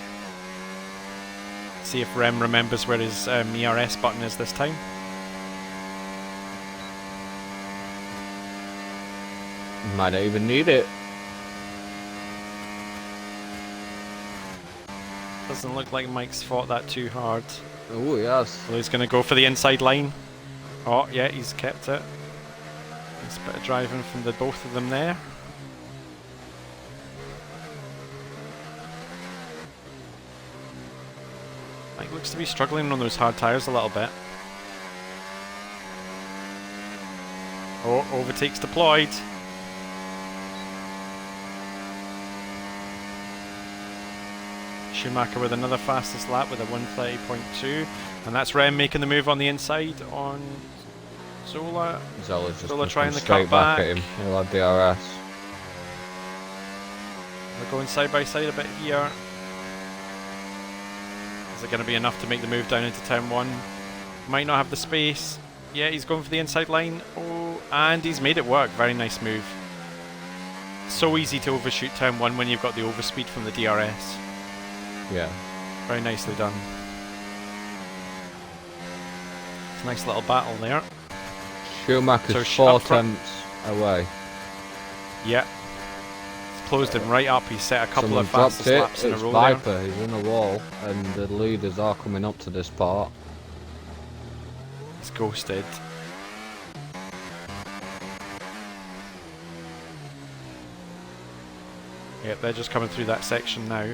See if Rem remembers where his ERS button is this time. Might not even need it. Doesn't look like Mike's fought that too hard. Oh yes. So he's going to go for the inside line. Oh yeah, he's kept it. Nice bit of driving from the both of them there. Mike looks to be struggling on those hard tyres a little bit. Oh, overtakes deployed. Schumacher with another fastest lap with a 1:30.2, and that's Rem making the move on the inside on Zola. Zola's just Zola looking trying the straight back cutback. at him. He'll have DRS. They're going side by side a bit here. Is it going to be enough to make the move down into turn 1? Might not have the space. Yeah, he's going for the inside line. Oh, and he's made it work. Very nice move. So easy to overshoot turn 1 when you've got the overspeed from the DRS. Yeah. Very nicely done. It's a nice little battle there. Schumacher's So 4 up front- tenths away. Yeah. It's closed him right up. He's set a couple Someone of dropped fastest it. laps in a It's row there. Viper. He's in a wall, and the leaders are coming up to this part. It's ghosted. Yep, they're just coming through that section now.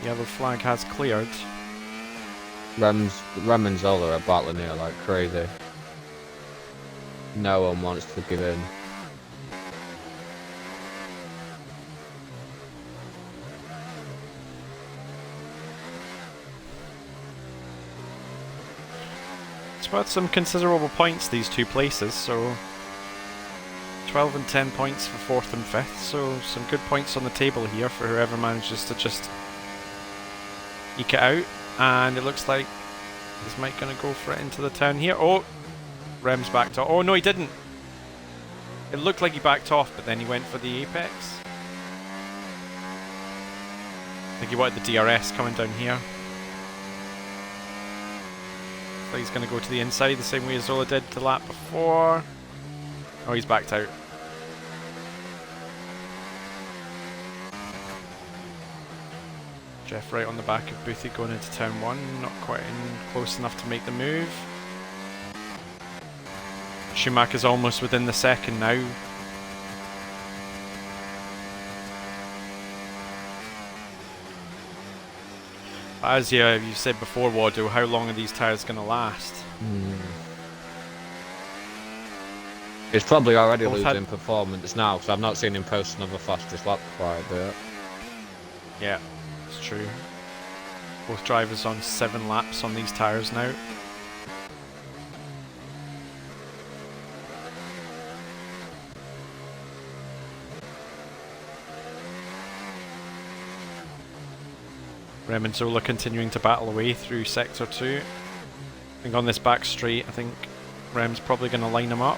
The yellow flag has cleared. Rem and Zola are battling here like crazy. No one wants to give in. It's worth some considerable points, these 2 places, so 12 and 10 points for 4th and 5th, so some good points on the table here for whoever manages to just eke it out. And it looks like Is Mike going to go for it into the turn here? Oh, Rem's backed off. Oh no, he didn't. It looked like he backed off, but then he went for the apex. I think he wanted the DRS coming down here. So he's going to go to the inside the same way as Zola did the lap before. Oh, he's backed out. Jeff right on the back of Boothie going into turn 1, not quite close enough to make the move. Schumacher's almost within the second now. As you said before, Wado, how long are these tyres going to last? He's probably already Both losing performance now, because I've not seen him post another fastest lap quite a bit. Yeah, it's true. Both drivers on 7 laps on these tyres now. Rem and Zola continuing to battle away through Sector 2. I think on this back straight, I think Rem's probably going to line him up.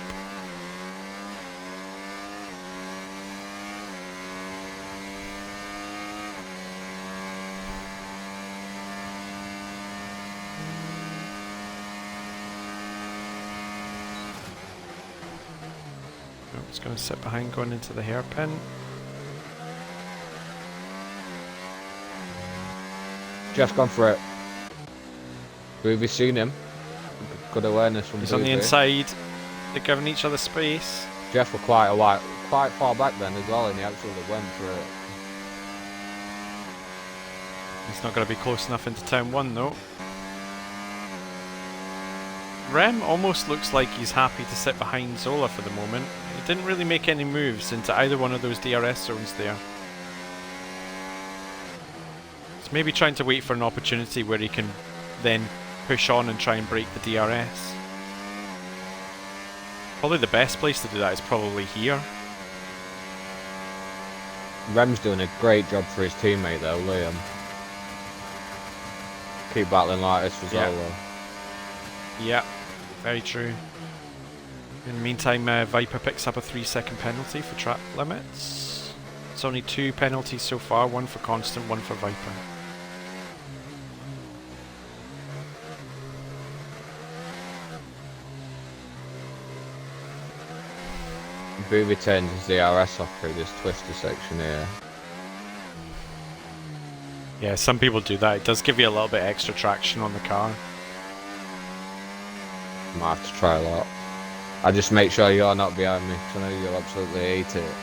It's going to sit behind going into the hairpin. Jeff's gone for it. We've seen him. Good awareness from He's on the Boothie. inside. They're giving each other space. Jeff were quite far back then as well, and he absolutely went for it. He's not going to be close enough into turn 1 though. Rem almost looks like he's happy to sit behind Zola for the moment. He didn't really make any moves into either one of those DRS zones there. He's maybe trying to wait for an opportunity where he can then push on and try and break the DRS. Probably the best place to do that is probably here. Rem's doing a great job for his teammate though, Liam. Keep battling like this for Zola. Yeah, very true. In the meantime, Viper picks up a 3-second penalty for track limits. It's only 2 penalties so far, 1 for Constant, 1 for Viper. Boothie turns his DRS off through this twisty section here. Yeah, some people do that. It does give you a little bit extra traction on the car. Might have to try that. I just make sure you're not behind me, because I know you'll absolutely hate it.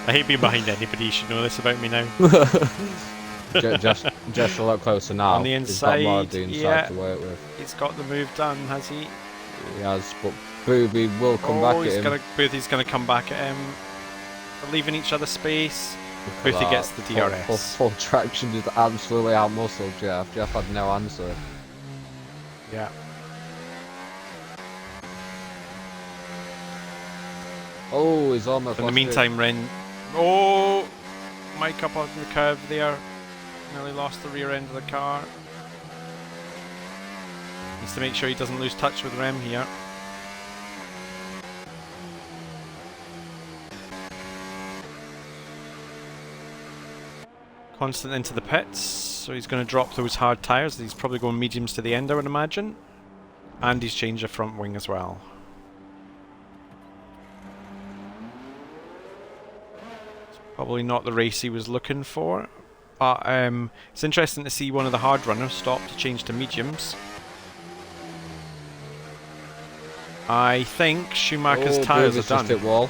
I hate being behind anybody. You should know this about me now. just a lot closer now. On the inside, he's got more of the inside yeah. to work with. He's got the move done, has he? He has, but Boothie will come back at him. Boothie's going to come back at him. They're leaving each other space. Boothie gets the DRS. Full traction is absolutely out-muscled Jeff. Jeff had no answer. Yeah. Oh, he's almost In the lost meantime, Ren... Oh! Mike up on the curve there. Nearly lost the rear end of the car. Needs to make sure he doesn't lose touch with Rem here. Constant into the pits, so he's going to drop those hard tyres. He's probably going mediums to the end, I would imagine. And he's changed the front wing as well. It's probably not the race he was looking for. But it's interesting to see one of the hard runners stop to change to mediums. I think Schumacher's tyres are done. Just hit wall.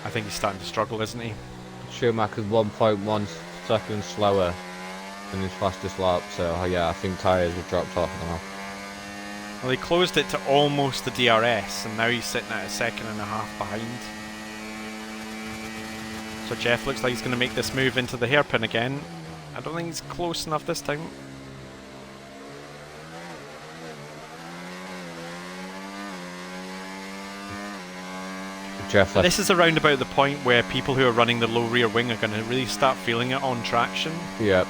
I think he's starting to struggle, isn't he? Schumacher's 1.1 seconds slower than his fastest lap, so yeah, I think tyres have dropped off now. Well, he closed it to almost the DRS, and now he's sitting at a 1.5 seconds behind. So Jeff looks like he's going to make this move into the hairpin again. I don't think he's close enough this time. Jeff But left. this is around about the point where people who are running the low rear wing are going to really start feeling it on traction. Yep.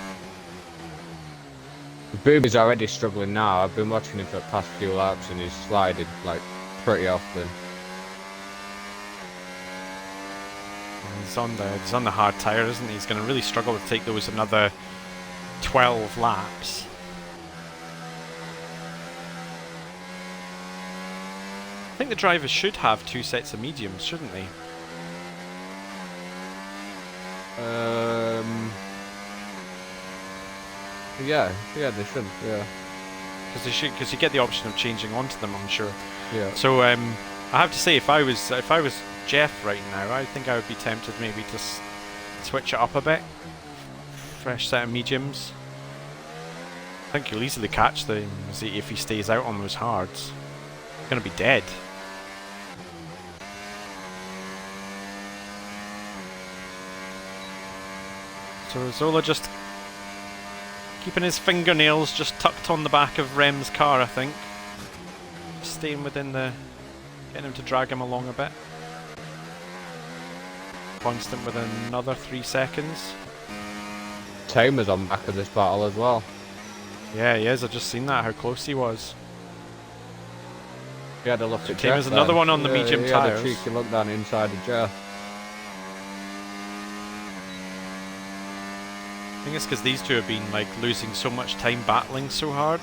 Booby's already struggling now. I've been watching him for the past few laps and he's sliding like pretty often. He's on the hard tyre, isn't he? He's going to really struggle to take those another 12 laps. I think the drivers should have 2 sets of mediums, shouldn't they? Yeah, they should. Yeah, Because you get the option of changing onto them, I'm sure. yeah. So I have to say, if I was Jeff right now, I think I would be tempted maybe to switch it up a bit. Fresh set of mediums. I think he'll easily catch them if he stays out on those hards. He's gonna be dead. So Zola just keeping his fingernails just tucked on the back of Rem's car, I think. Staying within the... getting him to drag him along a bit. Constant with another 3 seconds. Tamer's on back of this battle as well. Yeah, he is. I've just seen that, how close he was. He had a look at Tamer's Jeff another then. one on the medium he tyres. Had a cheeky look down inside of Jeff. I think it's because these two have been like losing so much time battling so hard.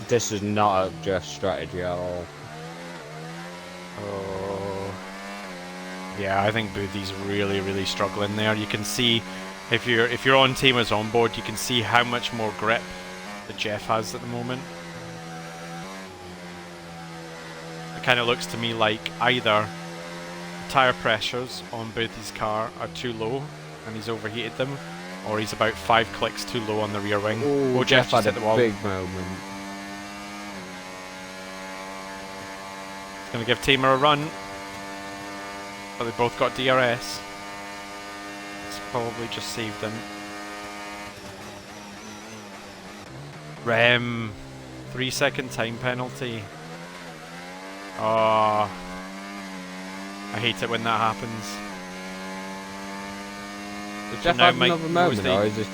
This is not a Jeff strategy at all. Oh. Yeah, I think Boothy's really struggling there. You can see if you're on Tamer's onboard, you can see how much more grip that Jeff has at the moment. It kind of looks to me like either tyre pressures on Boothy's car are too low and he's overheated them, or he's about 5 clicks too low on the rear wing. Ooh, Oh, Jeff just had hit a the wall. big moment. It's going to give Tamer a run. But they both got DRS. It's probably just saved them. Rem, 3-second time penalty. Oh, I hate it when that happens. Did Jeff now have Mike another moment, Mosley- or is his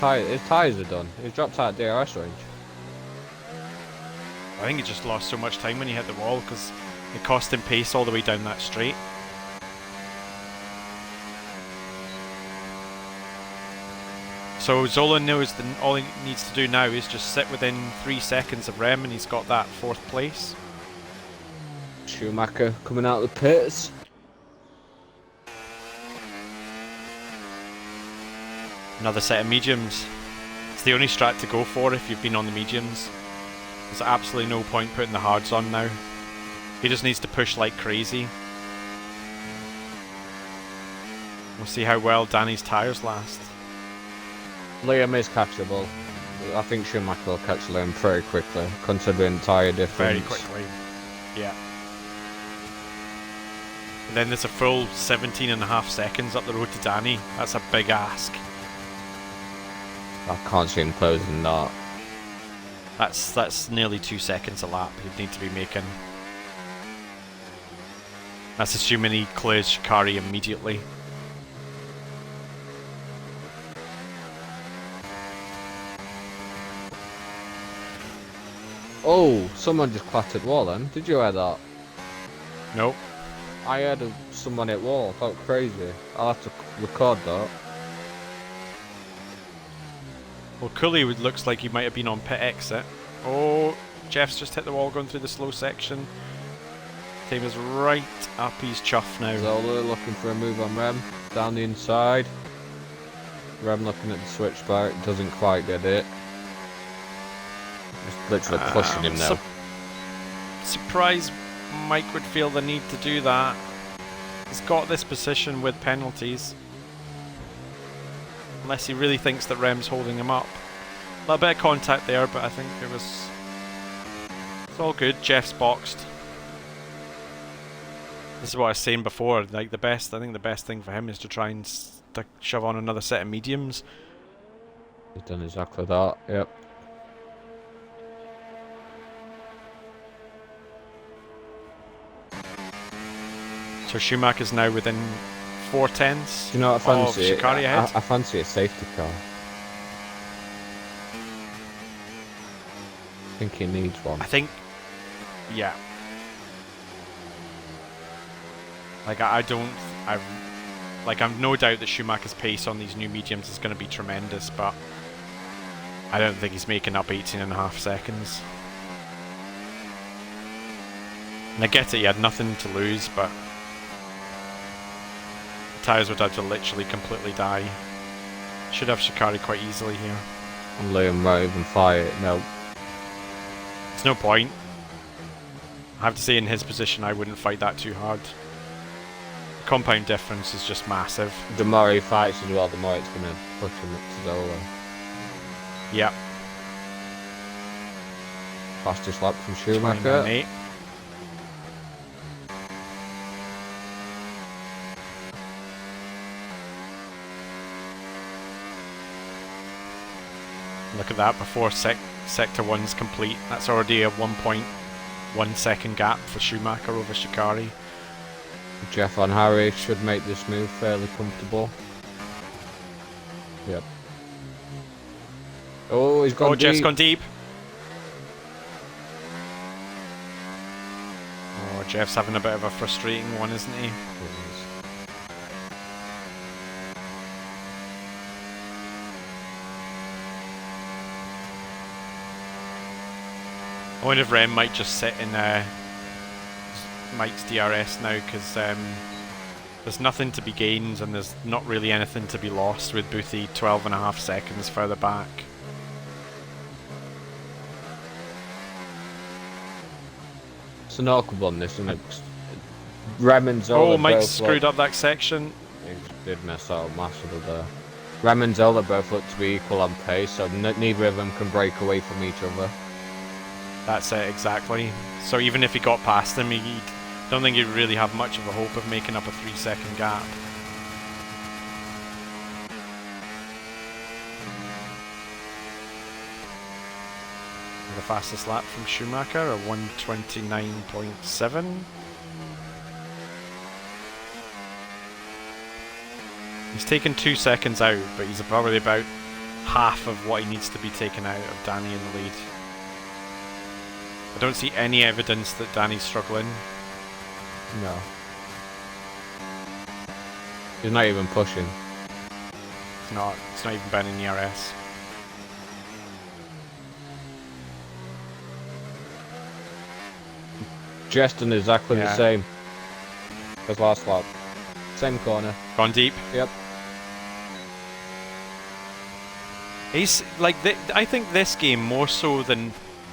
tyres are done? He's dropped out of DRS range. I think he just lost so much time when he hit the wall because it cost him pace all the way down that straight. So Zola knows that all he needs to do now is just sit within 3 seconds of Rem and he's got that 4th place. Schumacher coming out of the pits. Another set of mediums. It's the only strat to go for if you've been on the mediums. There's absolutely no point putting the hards on now. He just needs to push like crazy. We'll see how well Danny's tyres last. Liam is catchable. I think Schumacher will catch Liam pretty quickly, considering tyre difference. Very quickly. Yeah. And then there's a full 17.5 seconds up the road to Danny. That's a big ask. I can't see him closing that. That's nearly 2 seconds a lap he'd need to be making. That's assuming he clears Shikari immediately. Oh, someone just clattered wall then. Did you hear that? Nope. I heard someone hit wall. I felt crazy. I'll have to record that. Well, Cooley looks like he might have been on pit exit. Oh, Jeff's just hit the wall going through the slow section. Tamer's right up his chuff now. Zola looking for a move on Rem. Down the inside. Rem looking at the switchback. Doesn't quite get it. Just literally pushing him now. Surprised Mike would feel the need to do that. He's got this position with penalties. Unless he really thinks that Rem's holding him up. A little bit of contact there, but I think it's all good. Jeff's boxed. This is what I was saying before. Like I think the best thing for him is to try and shove on another set of mediums. He's done exactly that. Yep. So Schumacher's now within 4/10 Do you know what I of fancy? Shikari ahead. I fancy a safety car. I think he needs one. I think, yeah. Like I've no doubt that Schumacher's pace on these new mediums is going to be tremendous, but I don't think he's making up 18.5 seconds. And I get it, he had nothing to lose, but the tyres would have to literally completely die. Should have Shikari quite easily here. And Liam won't even fight it. No. There's no point. I have to say, in his position, I wouldn't fight that too hard. The compound difference is just massive. The more he fights as well, the more it's going to push him up to Zola. Yep. Fastest lap from Schumacher. 29.8. Look at that, before Sector 1's complete. That's already a 1.1 second gap for Schumacher over Shikari. Jeff and Harry should make this move fairly comfortable. Yep. Oh, he's gone deep. Jeff's gone deep. Oh, Jeff's having a bit of a frustrating one, isn't he? I wonder if Rem might just sit in Mike's DRS now, because there's nothing to be gained and there's not really anything to be lost with Boothie 12.5 seconds further back. It's an awkward one, this, isn't it? Rem and Zola. Oh, Mike's screwed up that section. He did mess that up massively there. Rem and Zola both look to be equal on pace, so neither of them can break away from each other. That's it, exactly. So even if he got past him, he don't think he'd really have much of a hope of making up a 3-second gap. The fastest lap from Schumacher, a 1:29.7. He's taken 2 seconds out, but he's probably about half of what he needs to be taken out of Danny in the lead. I don't see any evidence that Danny's struggling. No. He's not even pushing. It's not even burning ERS. Justin exactly the same as last lap. Same corner. Gone deep. Yep. He's like, I think this game more so than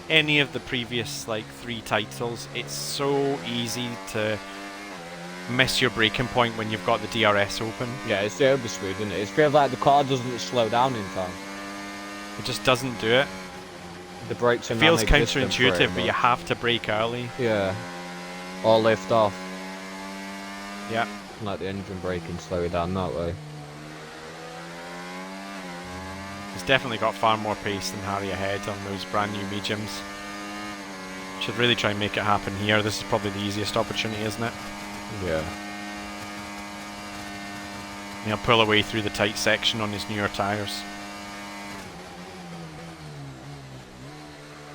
any of the previous like 3 titles, it's so easy to miss your braking point when you've got the DRS open. Yeah, it's the overspeed, isn't it? It feels like the car doesn't slow down in time. It just doesn't do it. The brakes are It feels counterintuitive, but you have to brake early. Yeah. Or lift off. Yeah. Like the engine braking slow it down that way. He's definitely got far more pace than Harry ahead on those brand new mediums. Should really try and make it happen here. This is probably the easiest opportunity, isn't it? Yeah. He'll pull away through the tight section on his newer tyres.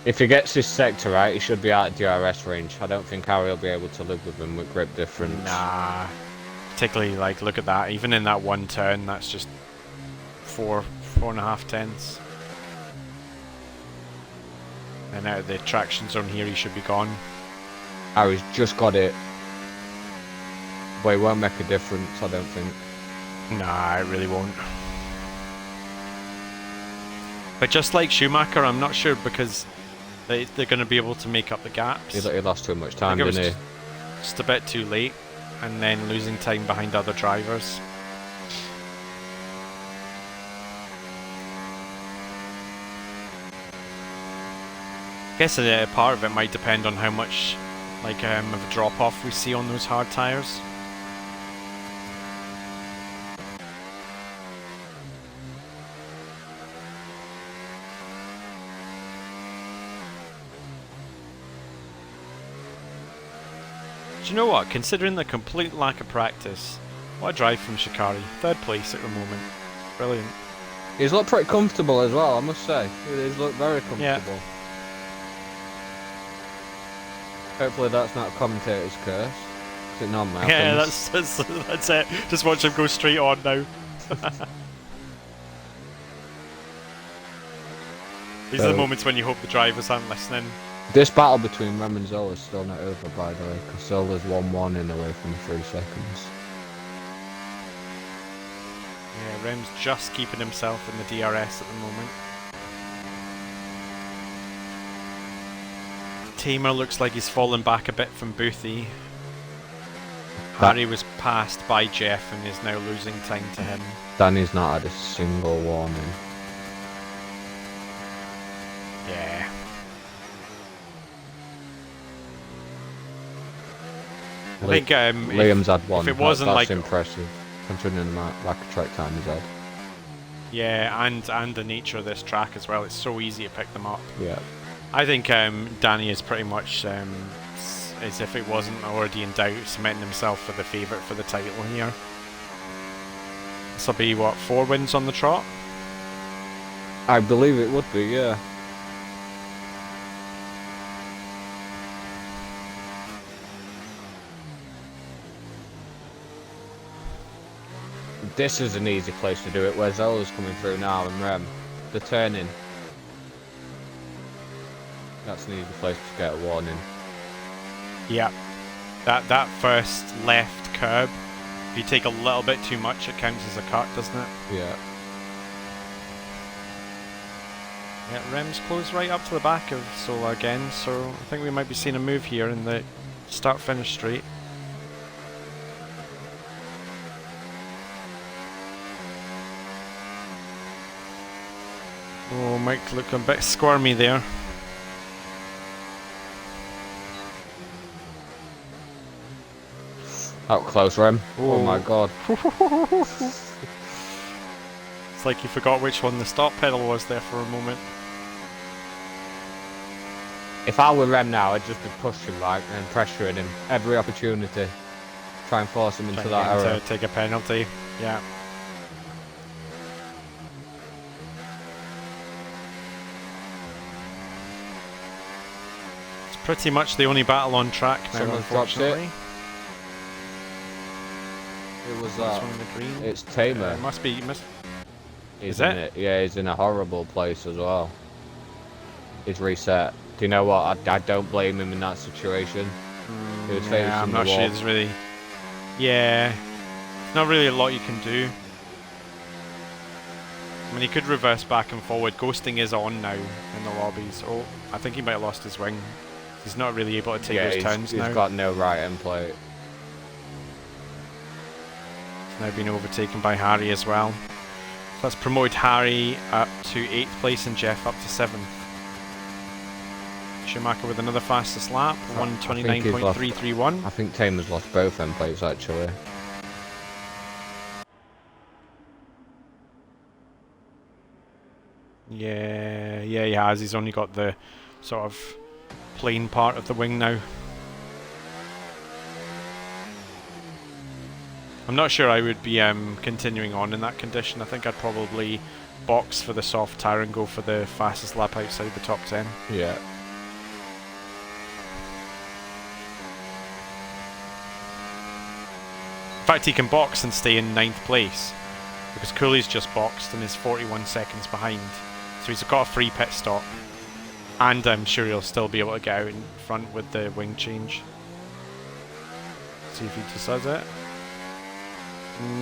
If he gets this sector right, he should be out of DRS range. I don't think Harry will be able to live with him with grip difference. Nah. Particularly, like, look at that. Even in that one turn, that's just 4.5 tenths. And out of the traction zone here, he should be gone. Harry's just got it. But it won't make a difference, I don't think. Nah, it really won't. But just like Schumacher, I'm not sure because they're going to be able to make up the gaps. He lost too much time, didn't he? Just a bit too late, and then losing time behind other drivers. I guess part of it might depend on how much of a drop-off we see on those hard tyres. Do you know what? Considering the complete lack of practice, what a drive from Shikari. 3rd place at the moment. Brilliant. He's looked pretty comfortable as well, I must say. He's looked very comfortable. Yeah. Hopefully that's not a commentator's curse. 'Cause it normally happens. Yeah, that's it. Just watch him go straight on now. These are the moments when you hope the drivers aren't listening. This battle between Rem and Zola is still not over, by the way, because Zola's 1-1 away from the 3 seconds. Yeah, Rem's just keeping himself in the DRS at the moment. Tamer looks like he's fallen back a bit from Boothie. Harry was passed by Jeff and is now losing time to him. Danny's not had a single warning. Yeah. I think Liam's had one. If it wasn't that's like impressive, considering the lack of track time he's had. Yeah, and the nature of this track as well. It's so easy to pick them up. Yeah. I think Danny is pretty much, as if it wasn't already in doubt, cementing himself for the favourite for the title here. This will be, what, 4 wins on the trot? I believe it would be, yeah. This is an easy place to do it, where Zola's coming through now and Rem. The turning. That's an easy place to get a warning. Yeah. That first left curb, if you take a little bit too much, it counts as a cut, doesn't it? Yeah. Yeah, Rem's closed right up to the back of Sola again, so I think we might be seeing a move here in the start-finish straight. Oh, Mike looking a bit squirmy there. Out close, Rem. Oh my god. It's like you forgot which one the stop pedal was there for a moment. If I were Rem now, I'd just be pushing right and pressuring him every opportunity. Try and force him into that error. To take a penalty, yeah. It's pretty much the only battle on track now, Someone's dropped it. unfortunately. Who was This that? one in the green. It's Tamer. It must be. He's Is in it? Yeah, he's in a horrible place as well. He's reset. Do you know what? I don't blame him in that situation. He was Yeah, I'm facing not the sure wall. there's really. Yeah, not really a lot you can do. I mean, he could reverse back and forward. Ghosting is on now in the lobbies. Oh, I think he might have lost his wing. He's not really able to take Yeah, those turns he's now. got no right end plate. He's now been overtaken by Harry as well. So that's promoted Harry up to 8th place and Jeff up to 7th. Schumacher with another fastest lap, I think he's 129.331. I think Tamer's lost both end plates actually. Yeah, he has. He's only got the sort of plain part of the wing now. I'm not sure I would be continuing on in that condition. I think I'd probably box for the soft tire and go for the fastest lap outside the top 10. Yeah. In fact, he can box and stay in 9th place because Cooley's just boxed and is 41 seconds behind. So he's got a free pit stop. And I'm sure he'll still be able to get out in front with the wing change. See if he just does it.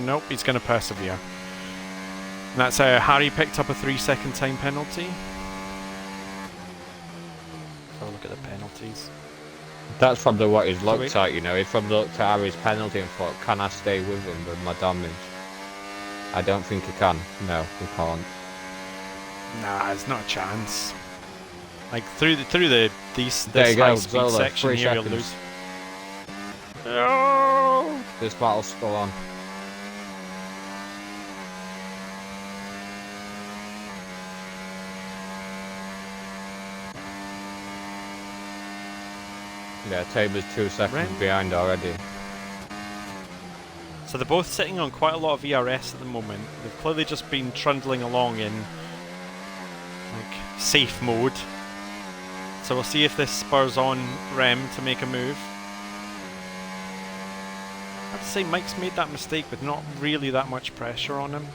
Nope, he's going to persevere. And that's how Harry picked up a 3-second time penalty. Have a look at the penalties. That's probably what he's looked at, you know. He's probably looked at Harry's penalty and thought, can I stay with him with my damage? I don't think he can. No, he can't. Nah, there's not a chance. Like through this There you go, high speed Zola, section 3 here, you'll seconds. lose. No! This battle's still on. Yeah, Tabor's 2 seconds Rem. behind already. So they're both sitting on quite a lot of ERS at the moment. They've clearly just been trundling along in like safe mode. So we'll see if this spurs on Rem to make a move. I have to say Mike's made that mistake with not really that much pressure on him.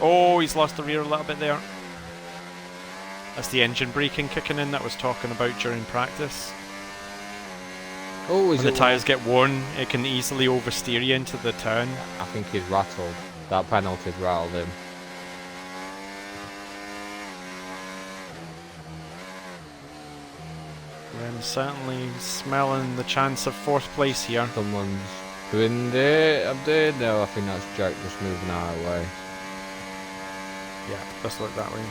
Oh, he's lost the rear a little bit there. That's the engine braking kicking in that I was talking about during practice. Oh, is When it the tyres get worn, it can easily oversteer you into the turn. I think he's rattled. That penalty's rattled him. I'm certainly smelling the chance of 4th place here. Someone's doing it up there. No, I think that's Jack just moving out of the way. Yeah, does look that way.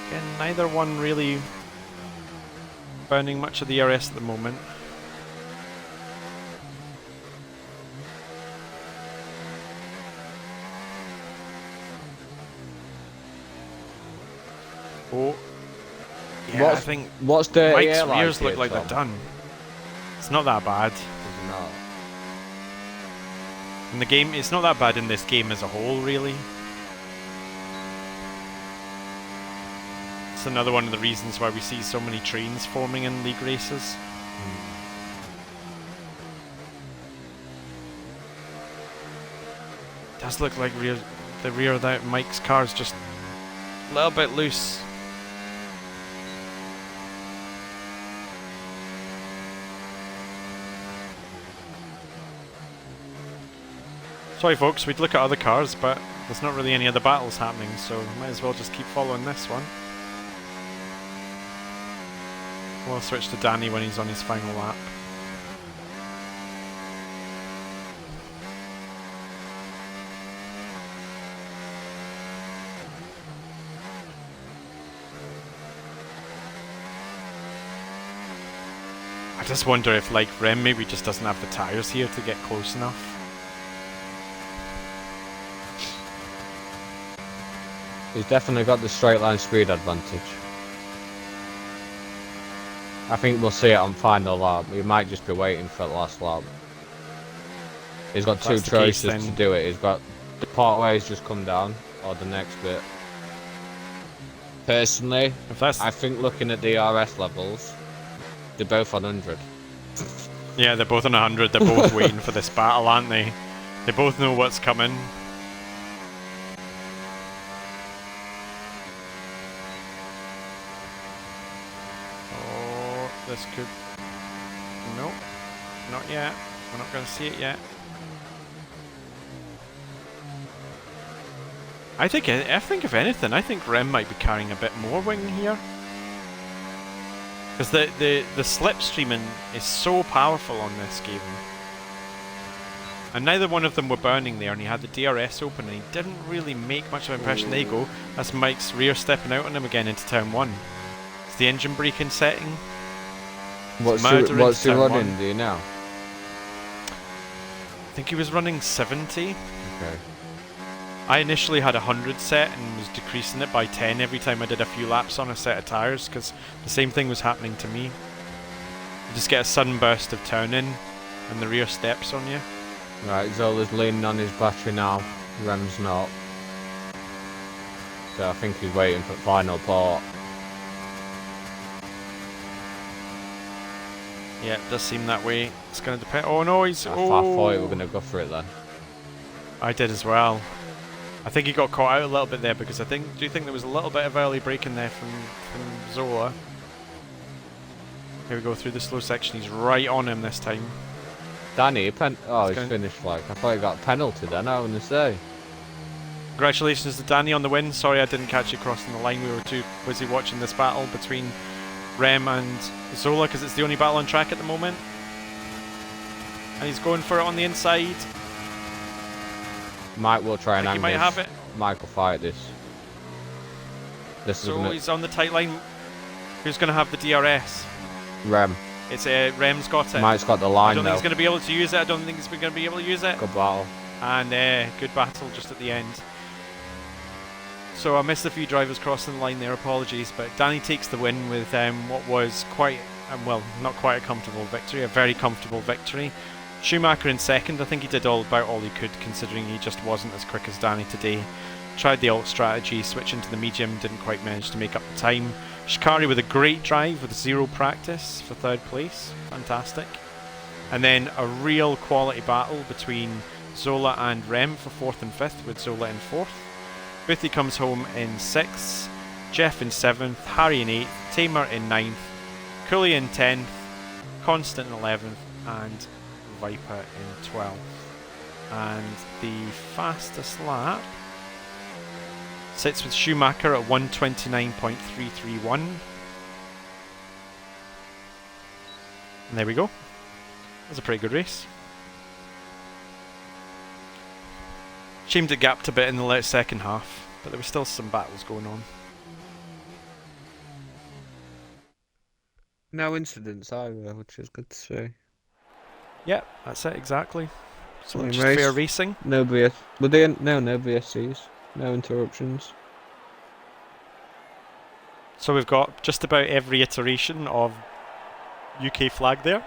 Again, neither one really burning much of the ERS at the moment. Oh, yeah, I think What's the Mike's air rears here, look like they're Tom? done. It's not that bad. Is it not? In the game, it's not that bad in this game as a whole, really. It's another one of the reasons why we see so many trains forming in league races. Does look like the rear of that Mike's car is just a little bit loose. Sorry folks, we'd look at other cars, but there's not really any other battles happening, so might as well just keep following this one. We'll switch to Danny when he's on his final lap. I just wonder if, like, Rem maybe just doesn't have the tyres here to get close enough. He's definitely got the straight line speed advantage. I think we'll see it on final lap. We might just be waiting for the last lap. He's got two That's the case, choices to then. do it. He's got the part where he's just come down, or the next bit. Personally, If that's I think looking at the RS levels, they're both on 100. yeah, they're both on 100. They're both waiting for this battle, aren't they? They both know what's coming. Oh, this could. Nope, not yet. We're not going to see it yet. I think if anything, I think Rem might be carrying a bit more wing here. Because the slipstreaming is so powerful on this game. And neither one of them were burning there, and he had the DRS open, and he didn't really make much of an impression. There you go. That's Mike's rear stepping out on him again into turn 1. It's the engine braking setting. What's murder he into turn running, one. do you know? I think he was running 70. Okay. I initially had 100 set and was decreasing it by 10 every time I did a few laps on a set of tyres, because the same thing was happening to me. You just get a sudden burst of turning and the rear steps on you. Right, Zola's leaning on his battery now. Rem's not. So I think he's waiting for final port. Yeah, it does seem that way. It's going to depend. Oh no, he's. I thought we were going to go for it then. I did as well. I think he got caught out a little bit there because I think. Do you think there was a little bit of early braking there from Zola? Here we go through the slow section. He's right on him this time. Danny, oh, It's he's finished like. I thought he got a penalty then, I was going to say. Congratulations to Danny on the win. Sorry I didn't catch you crossing the line. We were too busy watching this battle between Rem and Zola because it's the only battle on track at the moment. And he's going for it on the inside. Mike will try and He hang might this. have it. Mike will fight this. This is So gonna he's on the tight line. Who's going to have the DRS? Rem. It's Rem's got it. Mike's got the I line don't though. think he's going to be able to use it. I don't think he's going to be able to use it. Good battle. And good battle just at the end. So I missed a few drivers crossing the line there, apologies, but Danny takes the win with what was quite, well, not quite a comfortable victory, a very comfortable victory. Schumacher in second. I think he did about all he could, considering he just wasn't as quick as Danny today. Tried the alt strategy, switching to the medium, didn't quite manage to make up the time. Shikari with a great drive with 0 practice for 3rd place, fantastic. And then a real quality battle between Zola and Rem for 4th and 5th, with Zola in 4th. Boothie comes home in 6th, Jeff in 7th, Harry in 8th, Tamer in 9th, Cooley in 10th, Constant in 11th, and Viper in 12th. And the fastest lap sits with Schumacher at 1:29.331. And there we go. That was a pretty good race. Shame it gapped a bit in the second half, but there were still some battles going on. No incidents either, which is good to see. Yep, that's it, exactly. So Clean just race. fair racing. No no VSCs, no interruptions. So we've got just about every iteration of UK flag there.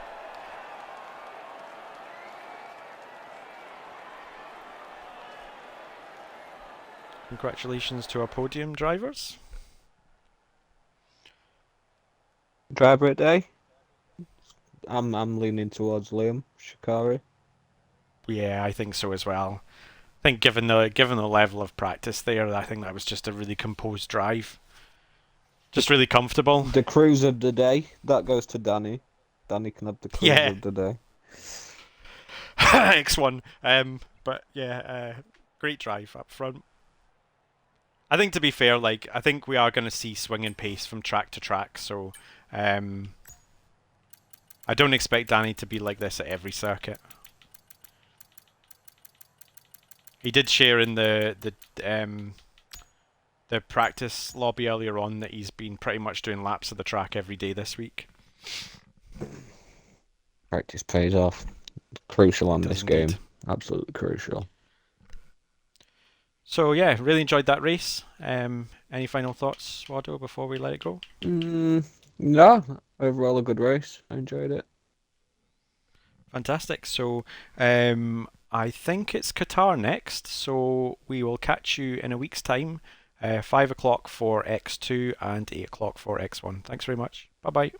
Congratulations to our podium drivers. Driver at day. I'm leaning towards Liam Shikari. Yeah, I think so as well. I think given the level of practice there, I think that was just a really composed drive. Just really comfortable. The cruise of the day, that goes to Danny. Danny can have the cruise of the day. X1. But yeah, great drive up front. I think, to be fair, I think we are going to see swinging pace from track to track, so I don't expect Danny to be like this at every circuit. He did share in the practice lobby earlier on that he's been pretty much doing laps of the track every day this week. Practice pays off. Crucial on this indeed. game. Absolutely crucial. So yeah, really enjoyed that race. Any final thoughts, Wado, before we let it go? No, overall a good race. I enjoyed it. Fantastic. So I think it's Qatar next, so we will catch you in a week's time. 5 o'clock for X2 and 8 o'clock for X1. Thanks very much. Bye-bye.